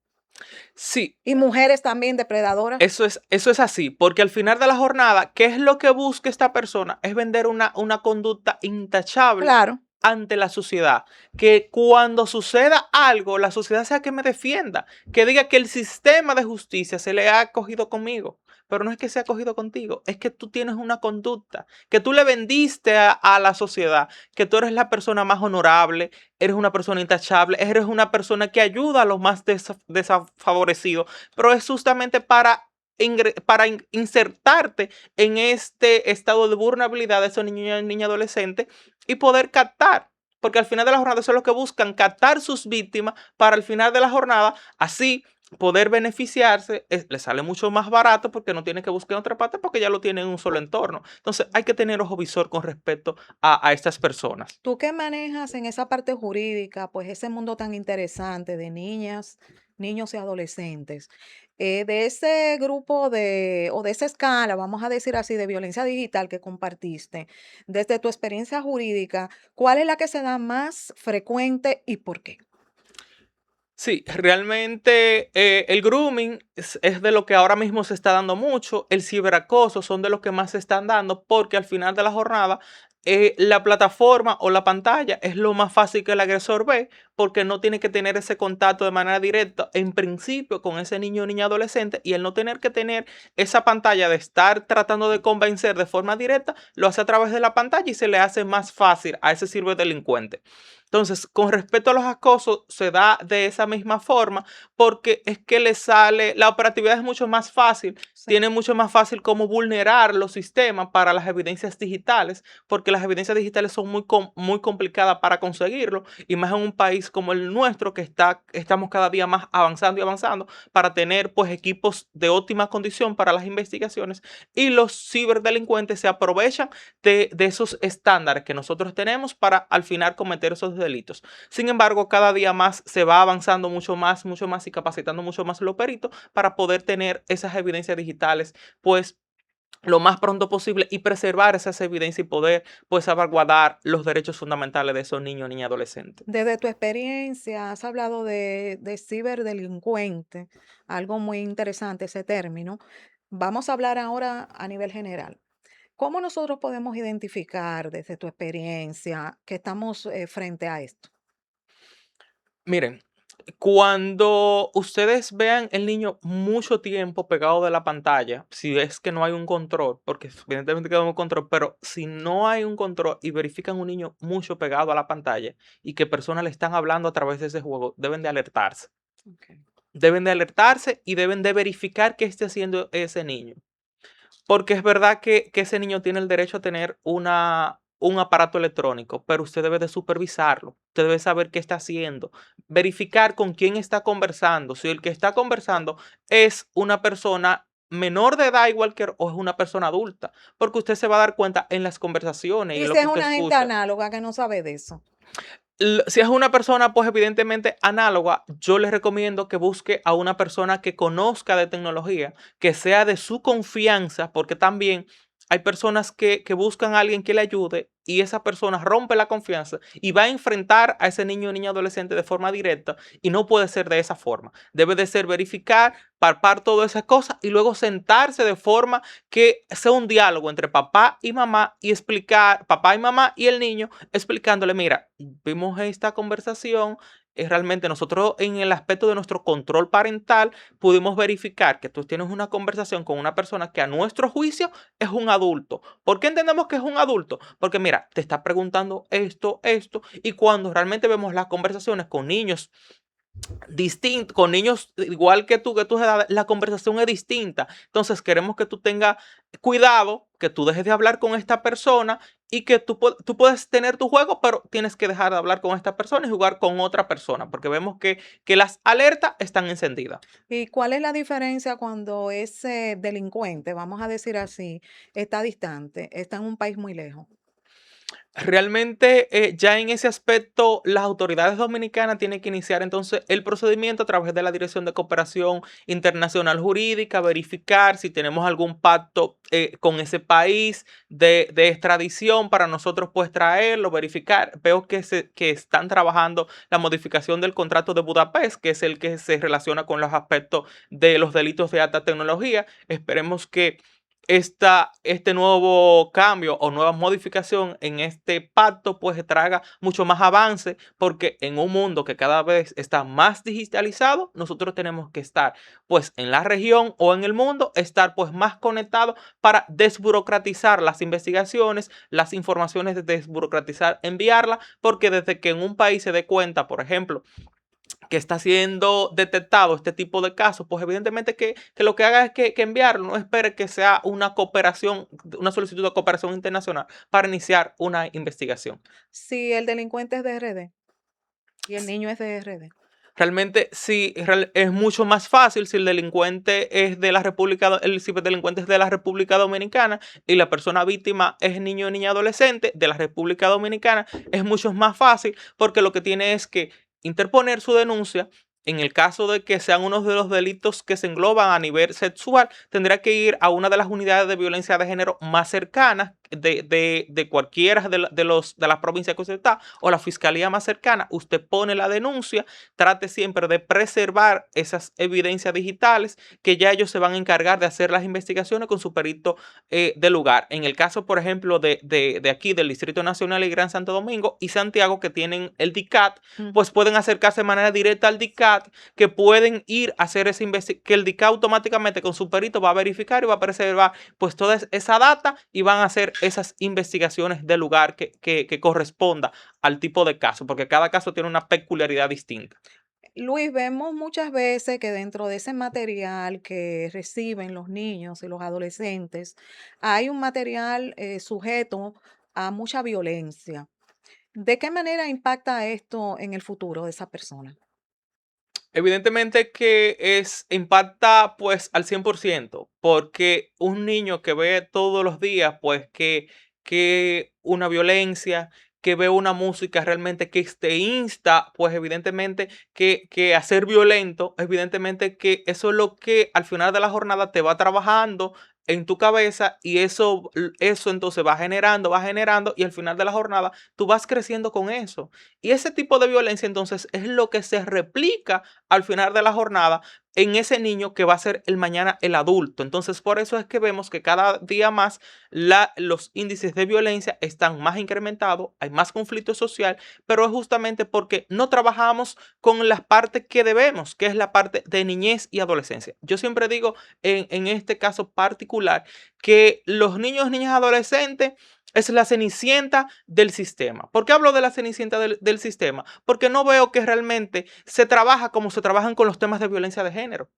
Sí, Y mujeres también depredadoras. eso es así, porque al final de la jornada, ¿qué es lo que busca esta persona? Es vender una conducta intachable Claro. ante la sociedad. Que cuando suceda algo, la sociedad sea que me defienda, que diga que el sistema de justicia se le ha acogido conmigo. Pero no es que se ha acogido contigo, es que tú tienes una conducta, que tú le vendiste a la sociedad, que tú eres la persona más honorable, eres una persona intachable, eres una persona que ayuda a los más desfavorecidos, pero es justamente para insertarte en este estado de vulnerabilidad de esos niños y niñas adolescentes y poder captar. Porque al final de la jornada eso es lo que buscan, captar sus víctimas para al final de la jornada así poder beneficiarse. Le sale mucho más barato porque no tiene que buscar en otra parte porque ya lo tiene en un solo entorno. Entonces hay que tener ojo visor con respecto a estas personas. Tú que manejas en esa parte jurídica, pues ese mundo tan interesante de niñas, niños y adolescentes, de ese grupo o de esa escala, vamos a decir así, de violencia digital que compartiste, desde tu experiencia jurídica, ¿cuál es la que se da más frecuente y por qué? Sí, realmente el grooming es de lo que ahora mismo se está dando mucho, el ciberacoso son de los que más se están dando porque al final de la jornada la plataforma o la pantalla es lo más fácil que el agresor ve porque no tiene que tener ese contacto de manera directa en principio con ese niño o niña adolescente y el no tener que tener esa pantalla de estar tratando de convencer de forma directa, lo hace a través de la pantalla y se le hace más fácil a ese ciberdelincuente. Entonces, con respecto a los acosos, se da de esa misma forma porque es que le sale, la operatividad es mucho más fácil, Sí. tiene mucho más fácil cómo vulnerar los sistemas para las evidencias digitales, porque las evidencias digitales son muy complicadas para conseguirlo, y más en un país como el nuestro que estamos cada día más avanzando y avanzando para tener pues equipos de óptima condición para las investigaciones, y los ciberdelincuentes se aprovechan de esos estándares que nosotros tenemos para al final cometer esos delitos. Sin embargo, cada día más se va avanzando mucho más y capacitando mucho más los peritos para poder tener esas evidencias digitales, pues lo más pronto posible y preservar esas evidencias y poder pues salvaguardar los derechos fundamentales de esos niños, niñas y adolescentes. Desde tu experiencia, has hablado de ciberdelincuente, algo muy interesante ese término. Vamos a hablar ahora a nivel general. ¿Cómo nosotros podemos identificar desde tu experiencia que estamos frente a esto? Miren, cuando ustedes vean el niño mucho tiempo pegado de la pantalla, si es que no hay un control, porque evidentemente que hay un control, pero si no hay un control y verifican un niño mucho pegado a la pantalla y que personas le están hablando a través de ese juego, deben de alertarse. Ok. Deben de alertarse y deben de verificar qué esté haciendo ese niño. Porque es verdad que ese niño tiene el derecho a tener un aparato electrónico, pero usted debe de supervisarlo. Usted debe saber qué está haciendo, verificar con quién está conversando. Si el que está conversando es una persona menor de edad igual que o es una persona adulta, porque usted se va a dar cuenta en las conversaciones y Y en si lo es que usted una gente escucha. análoga que no sabe de eso. Si es una persona, pues evidentemente análoga, yo les recomiendo que busque a una persona que conozca de tecnología, que sea de su confianza, porque también hay personas que buscan a alguien que le ayude y esa persona rompe la confianza y va a enfrentar a ese niño o niña adolescente de forma directa y no puede ser de esa forma. Debe de ser verificar, palpar todas esas cosas y luego sentarse de forma que sea un diálogo entre papá y mamá y explicar, papá y mamá y el niño explicándole, mira, vimos esta conversación, realmente nosotros en el aspecto de nuestro control parental pudimos verificar que tú tienes una conversación con una persona que a nuestro juicio es un adulto. ¿Por qué entendemos que es un adulto? Porque mira, te está preguntando esto, y cuando realmente vemos las conversaciones con niños distinto, con niños igual que tus edades, la conversación es distinta. Entonces queremos que tú tengas cuidado, que tú dejes de hablar con esta persona y que tú puedes tener tu juego, pero tienes que dejar de hablar con esta persona y jugar con otra persona, porque vemos que las alertas están encendidas. ¿Y cuál es la diferencia cuando ese delincuente, vamos a decir así, está distante, está en un país muy lejos? Realmente ya en ese aspecto las autoridades dominicanas tienen que iniciar entonces el procedimiento a través de la Dirección de Cooperación Internacional Jurídica, verificar si tenemos algún pacto con ese país de extradición para nosotros pues traerlo, verificar. Veo que están trabajando la modificación del contrato de Budapest, que es el que se relaciona con los aspectos de los delitos de alta tecnología. Esperemos que este nuevo cambio o nueva modificación en este pacto pues traiga mucho más avance, porque en un mundo que cada vez está más digitalizado, nosotros tenemos que estar pues en la región o en el mundo, estar pues más conectados para desburocratizar las investigaciones, las informaciones de desburocratizar, enviarlas, porque desde que en un país se dé cuenta, por ejemplo, que está siendo detectado este tipo de casos, pues evidentemente que lo que haga es que enviarlo, no espere que sea una cooperación, una solicitud de cooperación internacional para iniciar una investigación. Si el delincuente es de RD y el niño es de RD. Realmente sí, es mucho más fácil si el delincuente es de la República, si el delincuente es de la República Dominicana y la persona víctima es niño o niña adolescente de la República Dominicana, es mucho más fácil porque lo que tiene es que interponer su denuncia. En el caso de que sean uno de los delitos que se engloban a nivel sexual, tendrá que ir a una de las unidades de violencia de género más cercanas de cualquiera de las provincias que usted está, o la fiscalía más cercana. Usted pone la denuncia, trate siempre de preservar esas evidencias digitales, que ya ellos se van a encargar de hacer las investigaciones con su perito de lugar. En el caso, por ejemplo, de aquí, del Distrito Nacional y Gran Santo Domingo y Santiago, que tienen el DICAT, pues pueden acercarse de manera directa al DICAT, que pueden ir a hacer esa investigación, que el DICAT automáticamente con su perito va a verificar y va a preservar pues toda esa data y van a hacer esas investigaciones de lugar que corresponda al tipo de caso, porque cada caso tiene una peculiaridad distinta. Luis, vemos muchas veces que dentro de ese material que reciben los niños y los adolescentes, hay un material sujeto a mucha violencia. ¿De qué manera impacta esto en el futuro de esa persona? Evidentemente que impacta pues al 100%, porque un niño que ve todos los días pues que una violencia, que ve una música realmente que te insta, pues evidentemente que a ser violento, evidentemente que eso es lo que al final de la jornada te va trabajando en tu cabeza, y eso entonces va generando y al final de la jornada tú vas creciendo con eso. Y ese tipo de violencia entonces es lo que se replica al final de la jornada en ese niño que va a ser el mañana el adulto. Entonces, por eso es que vemos que cada día más los índices de violencia están más incrementados, hay más conflicto social, pero es justamente porque no trabajamos con las partes que debemos, que es la parte de niñez y adolescencia. Yo siempre digo en este caso particular que los niños, niñas, adolescentes es la cenicienta del sistema. ¿Por qué hablo de la cenicienta del sistema? Porque no veo que realmente se trabaja como se trabajan con los temas de violencia de género.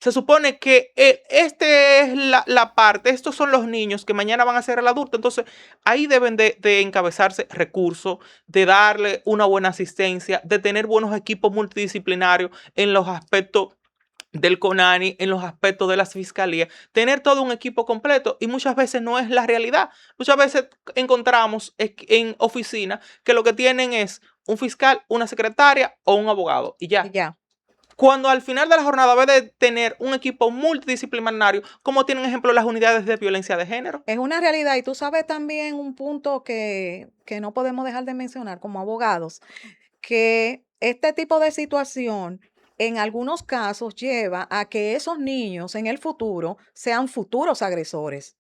Se supone que este es la parte, estos son los niños que mañana van a ser el adulto. Entonces, ahí deben de encabezarse recursos, de darle una buena asistencia, de tener buenos equipos multidisciplinarios en los aspectos del CONANI, en los aspectos de las fiscalías, tener todo un equipo completo, y muchas veces no es la realidad. Muchas veces encontramos en oficinas que lo que tienen es un fiscal, una secretaria o un abogado y ya. Ya. Cuando al final de la jornada debe de tener un equipo multidisciplinario, como tienen ejemplo las unidades de violencia de género. Es una realidad, y tú sabes también un punto que no podemos dejar de mencionar como abogados, que este tipo de situación en algunos casos lleva a que esos niños en el futuro sean futuros agresores.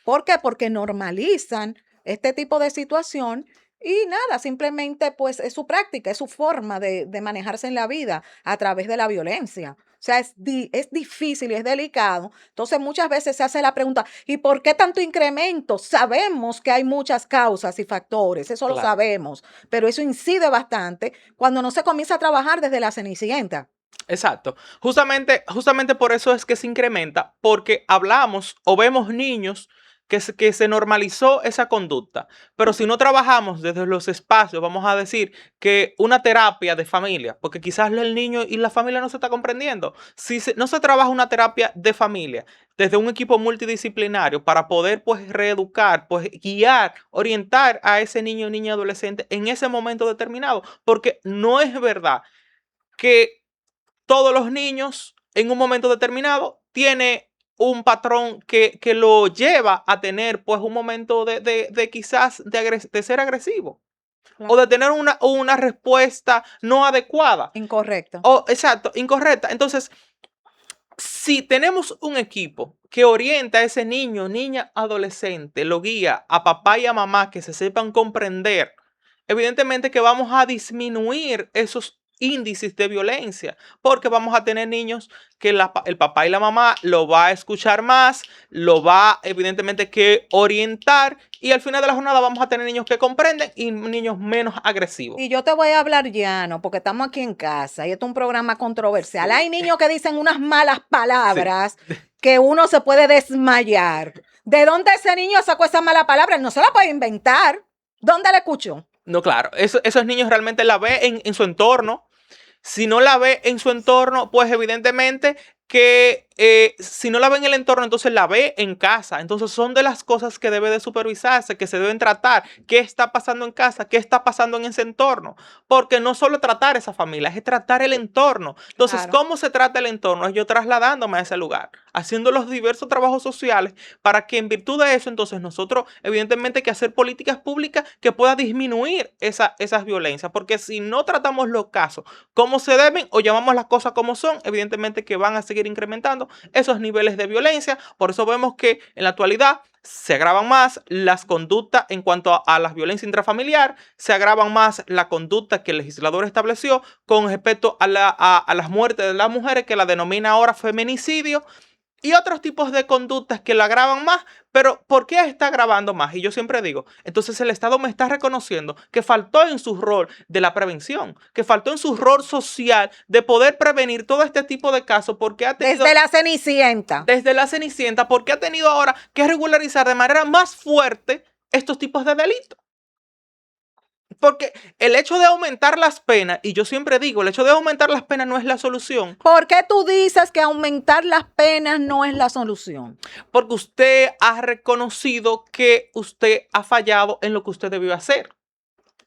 ¿Por qué? Porque normalizan este tipo de situación y nada, simplemente pues es su práctica, es su forma de manejarse en la vida a través de la violencia. O sea, es difícil y es delicado. Entonces muchas veces se hace la pregunta, ¿y por qué tanto incremento? Sabemos que hay muchas causas y factores, eso lo Claro. sabemos, pero eso incide bastante cuando no se comienza a trabajar desde la cenicienta. Exacto. Justamente por eso es que se incrementa, porque hablamos o vemos niños que se normalizó esa conducta. Pero si no trabajamos desde los espacios, vamos a decir que una terapia de familia, porque quizás el niño y la familia no se está comprendiendo. Si no se trabaja una terapia de familia desde un equipo multidisciplinario para poder pues reeducar, pues guiar, orientar a ese niño, niña, adolescente en ese momento determinado, porque no es verdad que todos los niños en un momento determinado tiene un patrón que lo lleva a tener pues un momento de quizás de ser agresivo o de tener una respuesta no adecuada. Incorrecto. O, exacto, incorrecta. Entonces, si tenemos un equipo que orienta a ese niño, niña, adolescente, lo guía a papá y a mamá que se sepan comprender, evidentemente que vamos a disminuir esos índices de violencia, porque vamos a tener niños que el papá y la mamá lo va a escuchar más, lo va evidentemente que orientar y al final de la jornada vamos a tener niños que comprenden y niños menos agresivos. Y yo te voy a hablar llano, porque estamos aquí en casa y esto es un programa controversial. Hay niños que dicen unas malas palabras que uno se puede desmayar. ¿De dónde ese niño sacó esa mala palabra? Él no se la puede inventar. ¿Dónde la escuchó? No, claro, esos niños realmente la ven en su entorno. Si no la ve en su entorno, pues evidentemente que si no la ve en el entorno, entonces la ve en casa. Entonces son de las cosas que debe de supervisarse, que se deben tratar. ¿Qué está pasando en casa? ¿Qué está pasando en ese entorno? Porque no solo tratar esa familia, es tratar el entorno. Entonces, Claro. ¿cómo se trata el entorno? Es yo trasladándome a ese lugar, haciendo los diversos trabajos sociales para que en virtud de eso, entonces nosotros evidentemente hay que hacer políticas públicas que puedan disminuir esas violencias. Porque si no tratamos los casos como se deben o llamamos las cosas como son, evidentemente que van a seguir incrementando esos niveles de violencia. Por eso vemos que en la actualidad se agravan más las conductas en cuanto a la violencia intrafamiliar, se agravan más la conducta que el legislador estableció con respecto a las muertes de las mujeres, que la denomina ahora feminicidio, y otros tipos de conductas que la agravan más. Pero ¿por qué está agravando más? Y yo siempre digo, entonces el Estado me está reconociendo que faltó en su rol de la prevención, que faltó en su rol social de poder prevenir todo este tipo de casos, porque ha tenido... Desde la Cenicienta. Desde la Cenicienta, porque ha tenido ahora que regularizar de manera más fuerte estos tipos de delitos. Porque el hecho de aumentar las penas, y yo siempre digo, el hecho de aumentar las penas no es la solución. ¿Por qué tú dices que aumentar las penas no es la solución? Porque usted ha reconocido que usted ha fallado en lo que usted debió hacer.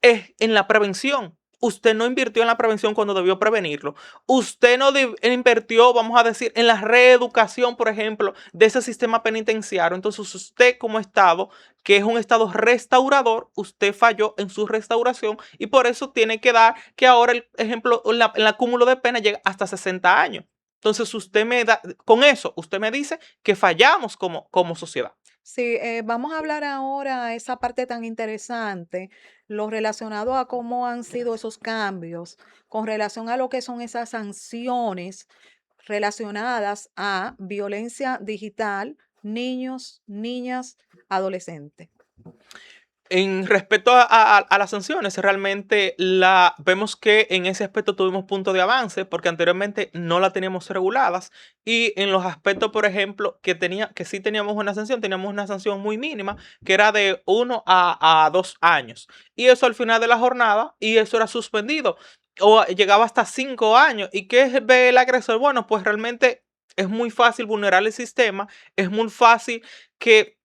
Es en la prevención. Usted no invirtió en la prevención cuando debió prevenirlo. Usted no invirtió, vamos a decir, en la reeducación, por ejemplo, de ese sistema penitenciario. Entonces usted como Estado, que es un Estado restaurador, usted falló en su restauración y por eso tiene que dar que ahora, el ejemplo, el acúmulo de pena llega hasta 60 años. Entonces usted me da, con eso, usted me dice que fallamos como sociedad. Sí, vamos a hablar ahora esa parte tan interesante, lo relacionado a cómo han sido esos cambios con relación a lo que son esas sanciones relacionadas a violencia digital, niños, niñas, adolescentes. En respecto a las sanciones, realmente vemos que en ese aspecto tuvimos punto de avance porque anteriormente no la teníamos reguladas y en los aspectos, por ejemplo, que sí teníamos una sanción muy mínima que era de 1 a 2 años y eso al final de la jornada y eso era suspendido o llegaba hasta 5 años. ¿Y qué ve el agresor? Bueno, pues realmente es muy fácil vulnerar el sistema, es muy fácil que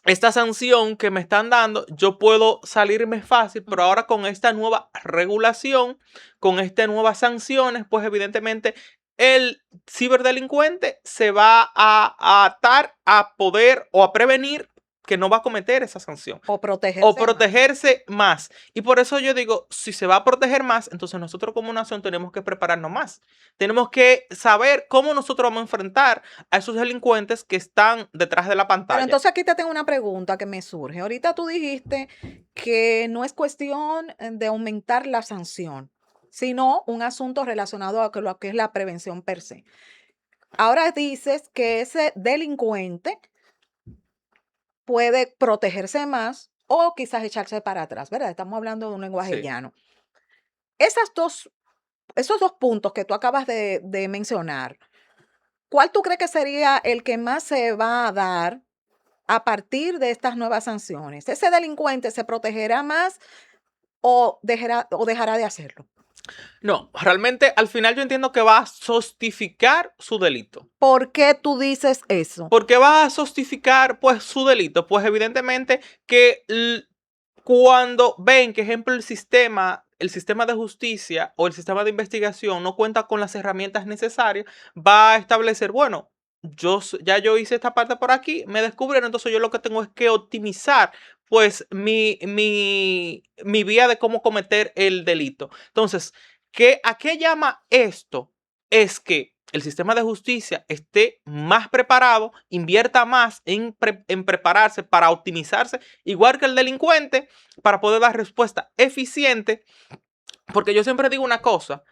esta sanción que me están dando, yo puedo salirme fácil, pero ahora con esta nueva regulación, con estas nuevas sanciones, pues evidentemente el ciberdelincuente se va a atar a poder o a prevenir que no va a cometer esa sanción O protegerse o más. protegerse más. Y por eso yo digo, si se va a proteger más, entonces nosotros como nación tenemos que prepararnos más. Tenemos que saber cómo nosotros vamos a enfrentar a esos delincuentes que están detrás de la Pero pantalla. entonces aquí te tengo una pregunta que me surge. Ahorita tú dijiste que no es cuestión de aumentar la sanción, sino un asunto relacionado a lo que es la prevención per se. Ahora dices que ese delincuente puede protegerse más o quizás echarse para atrás, ¿verdad? Estamos hablando de un lenguaje Sí. llano. Esos dos puntos que tú acabas de mencionar, ¿cuál tú crees que sería el que más se va a dar a partir de estas nuevas sanciones? ¿Ese delincuente se protegerá más o dejará de hacerlo? No, realmente al final yo entiendo que va a justificar su delito. ¿Por qué tú dices eso? ¿Por qué va a justificar pues su delito? Pues evidentemente que cuando ven que, ejemplo, el sistema de justicia o el sistema de investigación no cuenta con las herramientas necesarias, va a establecer, bueno, ya yo hice esta parte por aquí, me descubrieron, entonces yo lo que tengo es que optimizar pues mi vía de cómo cometer el delito. Entonces, ¿a qué llama esto? Es que el sistema de justicia esté más preparado, invierta más en prepararse para optimizarse, igual que el delincuente, para poder dar respuesta eficiente. Porque yo siempre digo una cosa,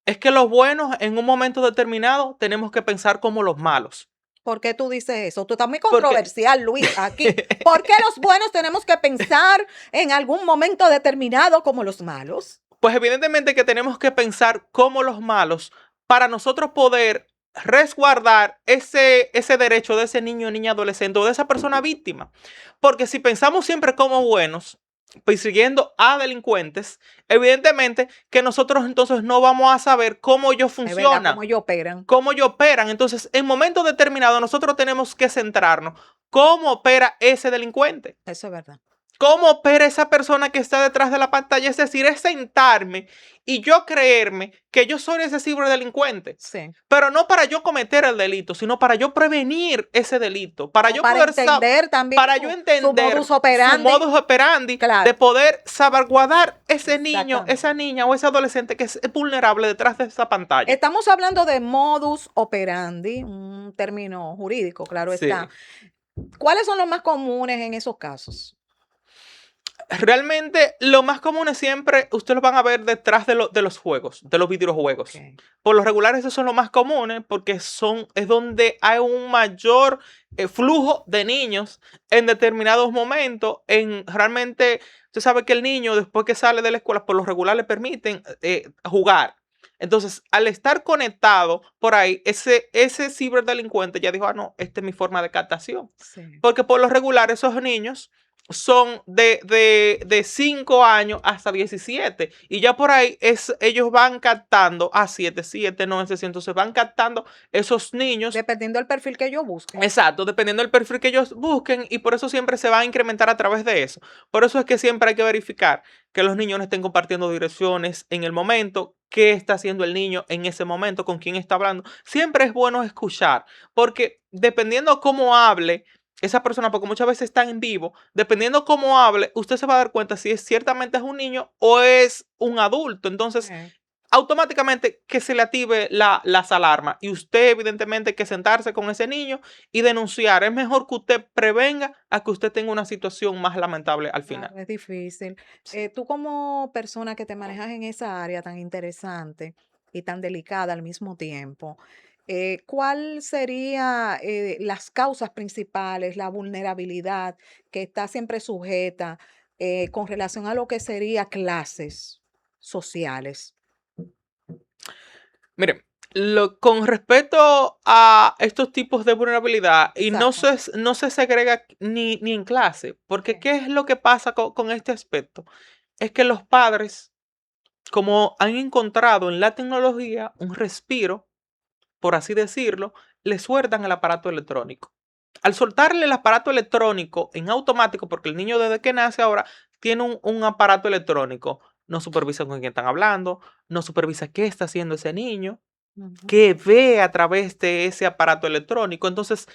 es que los buenos en un momento determinado tenemos que pensar como los malos. ¿Por qué tú dices eso? Tú estás muy Porque controversial, Luis, aquí. ¿Por qué los buenos tenemos que pensar en algún momento determinado como los malos? Pues evidentemente que tenemos que pensar como los malos para nosotros poder resguardar ese derecho de ese niño, niña, adolescente o de esa persona víctima. Porque si pensamos siempre como buenos, persiguiendo a delincuentes, evidentemente que nosotros entonces no vamos a saber cómo ellos Es verdad, funcionan, cómo ellos operan. cómo ellos operan. Entonces, en momentos determinados nosotros tenemos que centrarnos cómo opera ese delincuente. Eso es verdad. ¿Cómo opera esa persona que está detrás de la pantalla? Es decir, es sentarme y yo creerme que yo soy ese ciberdelincuente. Sí. Pero no para yo cometer el delito, sino para yo prevenir ese delito. Para yo Para poder entender también para yo su entender modus operandi. su modus operandi Claro. de poder salvaguardar ese niño, Exactamente. esa niña o ese adolescente que es vulnerable detrás de esa pantalla. Estamos hablando de modus operandi, un término jurídico, claro Sí. está. ¿Cuáles son los más comunes en esos casos? Realmente lo más común es siempre, ustedes lo van a ver detrás de los juegos, de los videojuegos. Ok. Por lo regular esos son los más comunes porque es donde hay un mayor flujo de niños en determinados momentos. Realmente, usted sabe que el niño después que sale de la escuela, por lo regular le permiten jugar. Entonces, al estar conectado por ahí, ese ciberdelincuente ya dijo, no, esta es mi forma de captación. Sí. Porque por lo regular esos niños son de 5 años hasta 17. Y ya por ahí ellos van captando a 7, 9, entonces van captando esos niños. Dependiendo del perfil que ellos busquen. Exacto, dependiendo del perfil que ellos busquen y por eso siempre se va a incrementar a través de eso. Por eso es que siempre hay que verificar que los niños no estén compartiendo direcciones en el momento, qué está haciendo el niño en ese momento, con quién está hablando. Siempre es bueno escuchar, porque dependiendo cómo hable esa persona, porque muchas veces están en vivo, dependiendo cómo hable, usted se va a dar cuenta si ciertamente es un niño o es un adulto. Entonces, Ok. automáticamente que se le active las alarmas y usted evidentemente que sentarse con ese niño y denunciar. Es mejor que usted prevenga a que usted tenga una situación más lamentable al final. Claro, es difícil. Sí. Tú como persona que te manejas en esa área tan interesante y tan delicada al mismo tiempo, ¿cuál sería las causas principales, la vulnerabilidad que está siempre sujeta con relación a lo que sería clases sociales? Miren, con respecto a estos tipos de vulnerabilidad, y Exacto. no se segrega ni en clase, porque Ok. ¿qué es lo que pasa con este aspecto? Es que los padres, como han encontrado en la tecnología un respiro, por así decirlo, le sueltan el aparato electrónico. Al soltarle el aparato electrónico en automático, porque el niño desde que nace ahora tiene un aparato electrónico, no supervisa con quién están hablando, no supervisa qué está haciendo ese niño, Ujú. qué ve a través de ese aparato electrónico. Entonces,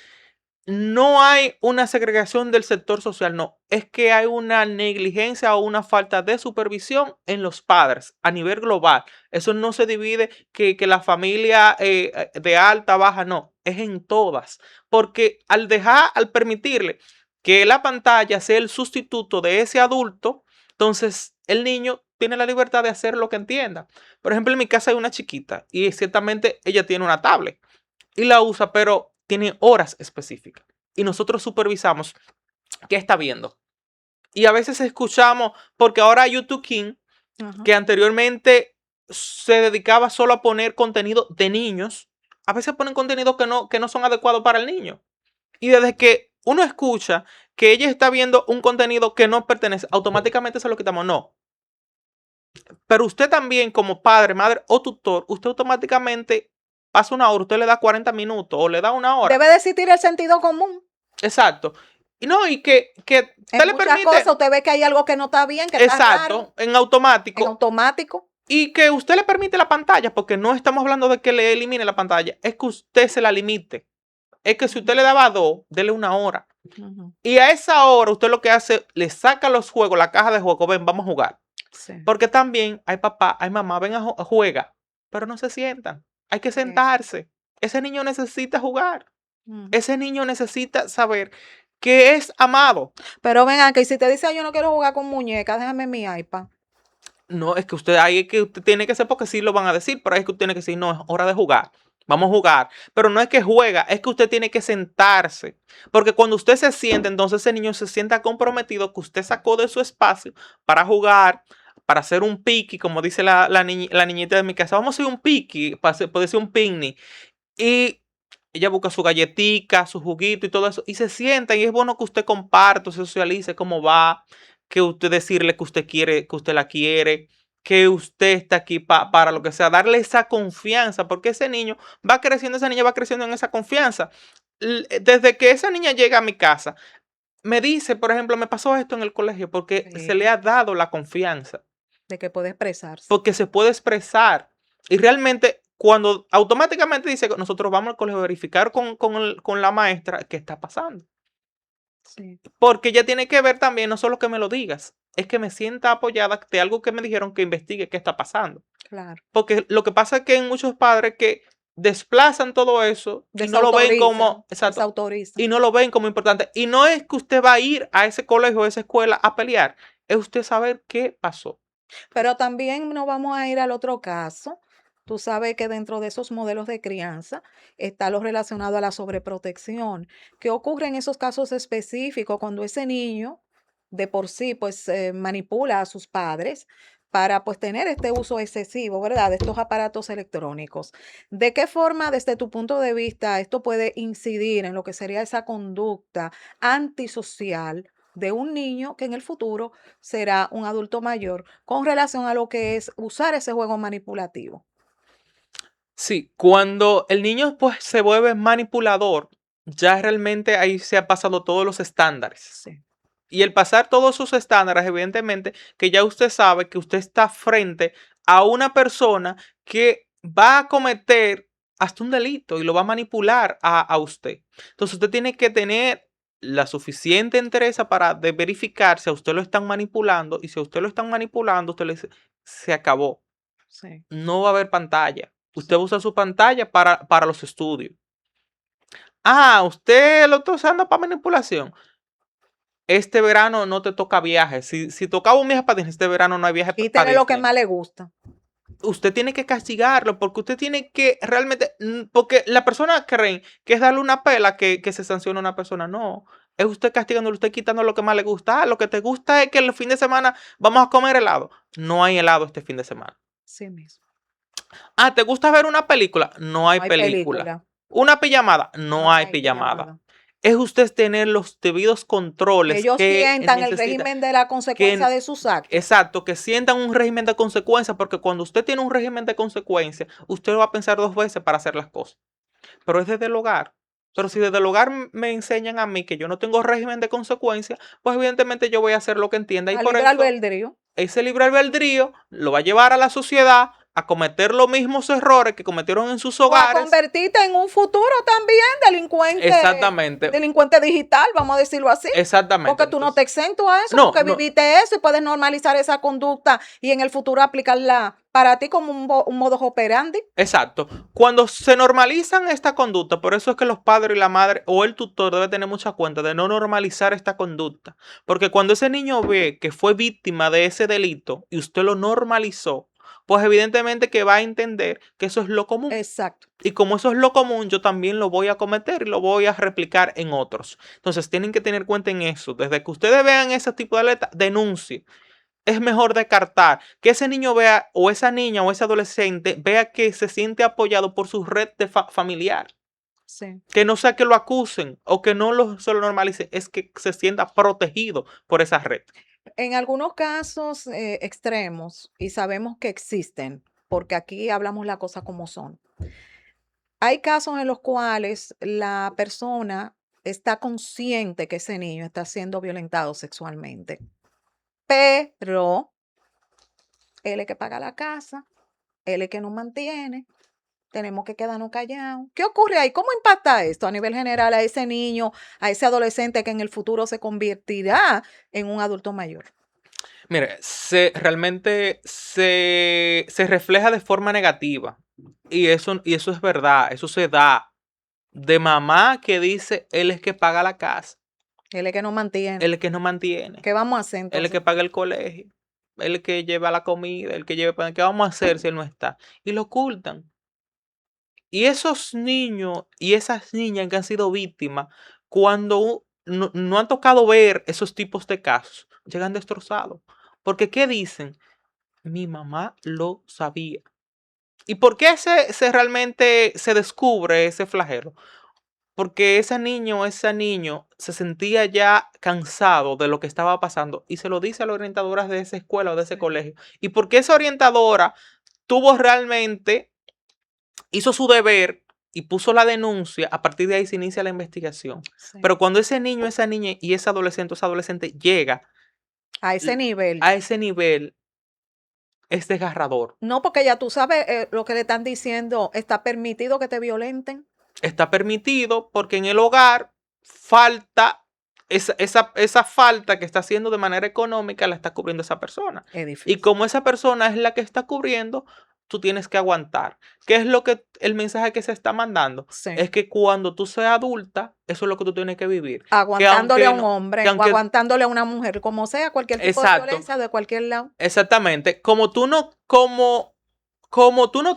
no hay una segregación del sector social, no, es que hay una negligencia o una falta de supervisión en los padres a nivel global. Eso no se divide que la familia de alta, baja, no, es en todas. Porque al permitirle que la pantalla sea el sustituto de ese adulto, entonces el niño tiene la libertad de hacer lo que entienda. Por ejemplo, en mi casa hay una chiquita y ciertamente ella tiene una tablet y la usa, pero tiene horas específicas. Y nosotros supervisamos qué está viendo. Y a veces escuchamos, porque ahora YouTube King, Ajá. que anteriormente se dedicaba solo a poner contenido de niños, a veces ponen contenido que no son adecuados para el niño. Y desde que uno escucha que ella está viendo un contenido que no pertenece, automáticamente se lo quitamos. No. Pero usted también, como padre, madre o tutor, usted automáticamente pasa una hora, usted le da 40 minutos o le da una hora. Debe de existir el sentido común. Exacto. Y no, y que usted En le muchas permite. cosas usted ve que hay algo que no está bien, que está raro, Exacto, en automático. en automático. Y que usted le permite la pantalla, porque no estamos hablando de que le elimine la pantalla, es que usted se la limite. Es que si usted le daba 2, dele 1 hora. Ujú. Y a esa hora usted lo que hace, le saca los juegos, la caja de juegos, ven, vamos a jugar. Sí. Porque también hay papá, hay mamá, ven a juega, pero no se sientan. Hay que sentarse. Ese niño necesita jugar. Ujú. Ese niño necesita saber que es amado. Pero ven acá, y si te dice, "Ay, yo no quiero jugar con muñecas, déjame mi iPad". No, es que usted ahí es que usted tiene que ser, porque sí lo van a decir, pero ahí es que usted tiene que decir, no, es hora de jugar. Vamos a jugar. Pero no es que juega, es que usted tiene que sentarse. Porque cuando usted se siente, entonces ese niño se sienta comprometido que usted sacó de su espacio para jugar, para hacer un piqui, como dice la niñita de mi casa. Vamos a hacer un piqui, puede ser un picnic. Y ella busca su galletica, su juguito y todo eso. Y se sienta, y es bueno que usted comparte, se socialice cómo va, que usted decirle que usted quiere, que usted la quiere, que usted está aquí para lo que sea, darle esa confianza, porque ese niño va creciendo, esa niña va creciendo en esa confianza. Desde que esa niña llega a mi casa, me dice, por ejemplo, me pasó esto en el colegio, porque se Sí. le ha dado la confianza, De que puede expresarse. porque se puede expresar. Y realmente, cuando automáticamente dice que nosotros vamos al colegio a verificar con la maestra qué está pasando. Sí. Porque ella tiene que ver también, no solo que me lo digas, es que me sienta apoyada de algo que me dijeron, que investigue qué está pasando. Claro. Porque lo que pasa es que hay muchos padres que desplazan todo eso y no lo ven como, exacto, Desautorizan. y no lo ven como importante. Y no es que usted va a ir a ese colegio, a esa escuela a pelear, es usted saber qué pasó. Pero también nos vamos a ir al otro caso. Tú sabes que dentro de esos modelos de crianza está lo relacionado a la sobreprotección. ¿Qué ocurre en esos casos específicos cuando ese niño de por sí pues manipula a sus padres para pues tener este uso excesivo, ¿verdad? De estos aparatos electrónicos? ¿De qué forma, desde tu punto de vista, esto puede incidir en lo que sería esa conducta antisocial de un niño que en el futuro será un adulto mayor con relación a lo que es usar ese juego manipulativo? Sí, cuando el niño pues se vuelve manipulador, ya realmente ahí se han pasado todos los estándares. Sí. Y el pasar todos sus estándares, evidentemente, que ya usted sabe que usted está frente a una persona que va a cometer hasta un delito y lo va a manipular a usted. Entonces usted tiene que tener la suficiente entereza para verificar si a usted lo están manipulando, y si a usted lo están manipulando, usted le dice, se acabó, Sí. no va a haber pantalla. Usted usa su pantalla para los estudios. Ah, usted lo está usando para manipulación. Este verano no te toca viaje. Si tocaba un viaje para Disney, este verano no hay viaje para Quítale lo que Disney. más le gusta. Usted tiene que castigarlo, porque usted tiene que realmente, porque la persona creen que es darle una pela que se sanciona a una persona. No, es usted castigándolo, usted quitando lo que más le gusta. Ah, lo que te gusta es que el fin de semana vamos a comer helado. No hay helado este fin de semana. Sí mismo. Ah, ¿te gusta ver una película? No hay No hay película. película. Una pijamada, no No hay hay pijamada. pijamada. Es usted tener los debidos Que controles ellos que sientan el necesita. régimen de la consecuencia de sus actos. Exacto, que sientan un régimen de consecuencia, porque cuando usted tiene un régimen de consecuencia, usted lo va a pensar 2 veces para hacer las cosas. Pero es desde el hogar. Pero si desde el hogar me enseñan a mí que yo no tengo régimen de consecuencia, pues evidentemente yo voy a hacer lo que entienda. Y A por libre eso albedrío. ese libre albedrío lo va a llevar a la sociedad a cometer los mismos errores que cometieron en sus O a hogares. convertirte en un futuro también Exactamente. delincuente digital, vamos a decirlo así. Exactamente. Porque tú no Entonces, te exento a eso, no, porque no. viviste eso y puedes normalizar esa conducta y en el futuro aplicarla para ti como un modus operandi. Exacto. Cuando se normalizan esta conducta, por eso es que los padres y la madre o el tutor debe tener mucha cuenta de no normalizar esta conducta. Porque cuando ese niño ve que fue víctima de ese delito y usted lo normalizó, pues evidentemente que va a entender que eso es lo común. Exacto. Y como eso es lo común, yo también lo voy a cometer y lo voy a replicar en otros. Entonces tienen que tener cuenta en eso. Desde que ustedes vean ese tipo de alerta, denuncie. Es mejor descartar que ese niño vea, o esa niña o ese adolescente vea que se siente apoyado por su red de familiar. Sí. Que no sea que lo acusen o que no se lo normalicen, es que se sienta protegido por esa red. En algunos casos extremos, y sabemos que existen, porque aquí hablamos la cosa como son. Hay casos en los cuales la persona está consciente que ese niño está siendo violentado sexualmente, pero él es que paga la casa, él es que nos mantiene, tenemos que quedarnos callados. ¿Qué ocurre ahí? ¿Cómo impacta esto a nivel general a ese niño, a ese adolescente que en el futuro se convertirá en un adulto mayor? Mire, realmente se refleja de forma negativa. Y eso es verdad, eso se da de mamá que dice, él es que paga la casa, Él es que nos mantiene. él es que nos mantiene, ¿Qué vamos a hacer él es entonces? que paga el colegio, él es que lleva la comida, el que lleva, ¿qué vamos a hacer si él no está? Y lo ocultan. Y esos niños y esas niñas que han sido víctimas, cuando no han tocado ver esos tipos de casos, llegan destrozados. Porque ¿qué dicen? Mi mamá lo sabía. ¿Y por qué se realmente se descubre ese flagelo? Porque ese niño o ese niño se sentía ya cansado de lo que estaba pasando y se lo dice a las orientadoras de esa escuela o de ese colegio. ¿Y porque esa orientadora tuvo realmente, hizo su deber y puso la denuncia? A partir de ahí se inicia la investigación. Sí. Pero cuando ese niño, esa niña y ese adolescente llega A ese nivel. a ese nivel, es desgarrador. No, porque ya tú sabes lo que le están diciendo, está permitido que te violenten. Está permitido porque en el hogar falta, esa falta que está haciendo de manera económica la está cubriendo esa persona. Es Y difícil. como esa persona es la que está cubriendo, tú tienes que aguantar. ¿Qué es lo que el mensaje que se está mandando? Sí. Es que cuando tú seas adulta, eso es lo que tú tienes que vivir. Aguantándole Que a aunque un no- hombre que o aunque- aguantándole a una mujer, como sea, cualquier tipo de Exacto. violencia de cualquier lado. Exactamente. Como tú no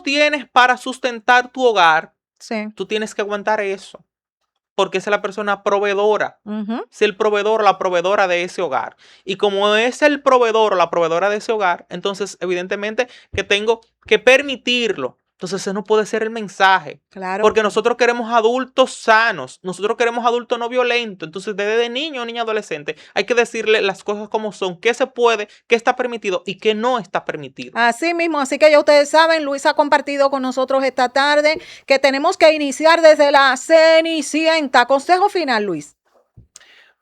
tienes para sustentar tu hogar, Sí. tú tienes que aguantar eso. Porque esa es la persona proveedora. Ujú. Es el proveedor o la proveedora de ese hogar. Y como es el proveedor o la proveedora de ese hogar, entonces evidentemente que tengo que permitirlo. Entonces ese no puede ser el mensaje. Claro. Porque nosotros queremos adultos sanos, nosotros queremos adultos no violentos. Entonces desde niño o niña adolescente hay que decirle las cosas como son, qué se puede, qué está permitido y qué no está permitido. Así mismo, así que ya ustedes saben, Luis ha compartido con nosotros esta tarde que tenemos que iniciar desde la Cenicienta. Consejo final, Luis.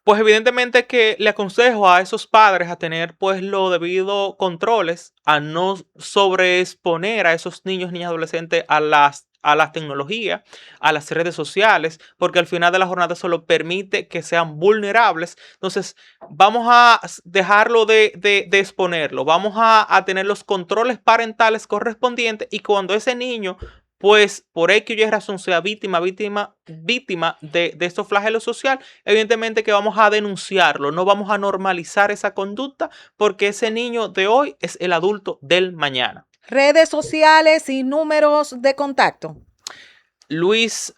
Pues evidentemente que le aconsejo a esos padres a tener pues los debidos controles, a no sobreexponer a esos niños, niñas, adolescentes a las tecnologías, a las redes sociales, porque al final de la jornada solo permite que sean vulnerables. Entonces, vamos a dejarlo de exponerlo, vamos a tener los controles parentales correspondientes y cuando ese niño pues por X o Y razón sea víctima de estos flagelos sociales, evidentemente que vamos a denunciarlo, no vamos a normalizar esa conducta porque ese niño de hoy es el adulto del mañana. Redes sociales y números de contacto. Luis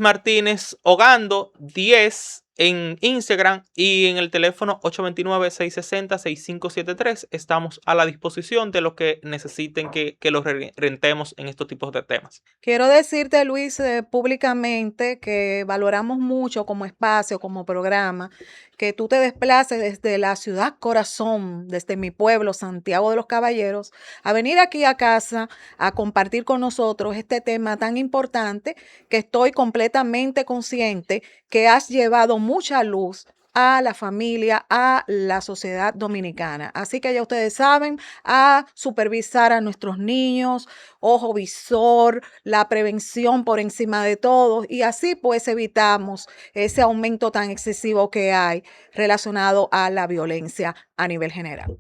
Martínez Ogando 10 en Instagram y en el teléfono 829-660-6573 estamos a la disposición de los que necesiten que los rentemos en estos tipos de temas. Quiero decirte, Luis, públicamente que valoramos mucho como espacio, como programa, que tú te desplaces desde la ciudad corazón, desde mi pueblo, Santiago de los Caballeros, a venir aquí a casa a compartir con nosotros este tema tan importante que estoy completamente consciente que has llevado mucha luz a la familia, a la sociedad dominicana. Así que ya ustedes saben, a supervisar a nuestros niños, ojo visor, la prevención por encima de todo y así pues evitamos ese aumento tan excesivo que hay relacionado a la violencia a nivel general.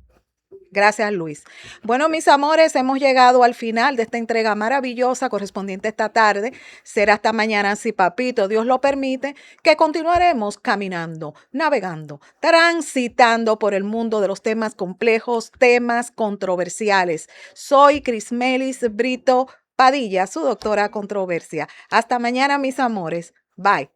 Gracias, Luis. Bueno, mis amores, hemos llegado al final de esta entrega maravillosa correspondiente esta tarde. Será hasta mañana, si papito Dios lo permite, que continuaremos caminando, navegando, transitando por el mundo de los temas complejos, temas controversiales. Soy Crismelis Brito Padilla, su doctora controversia. Hasta mañana, mis amores. Bye.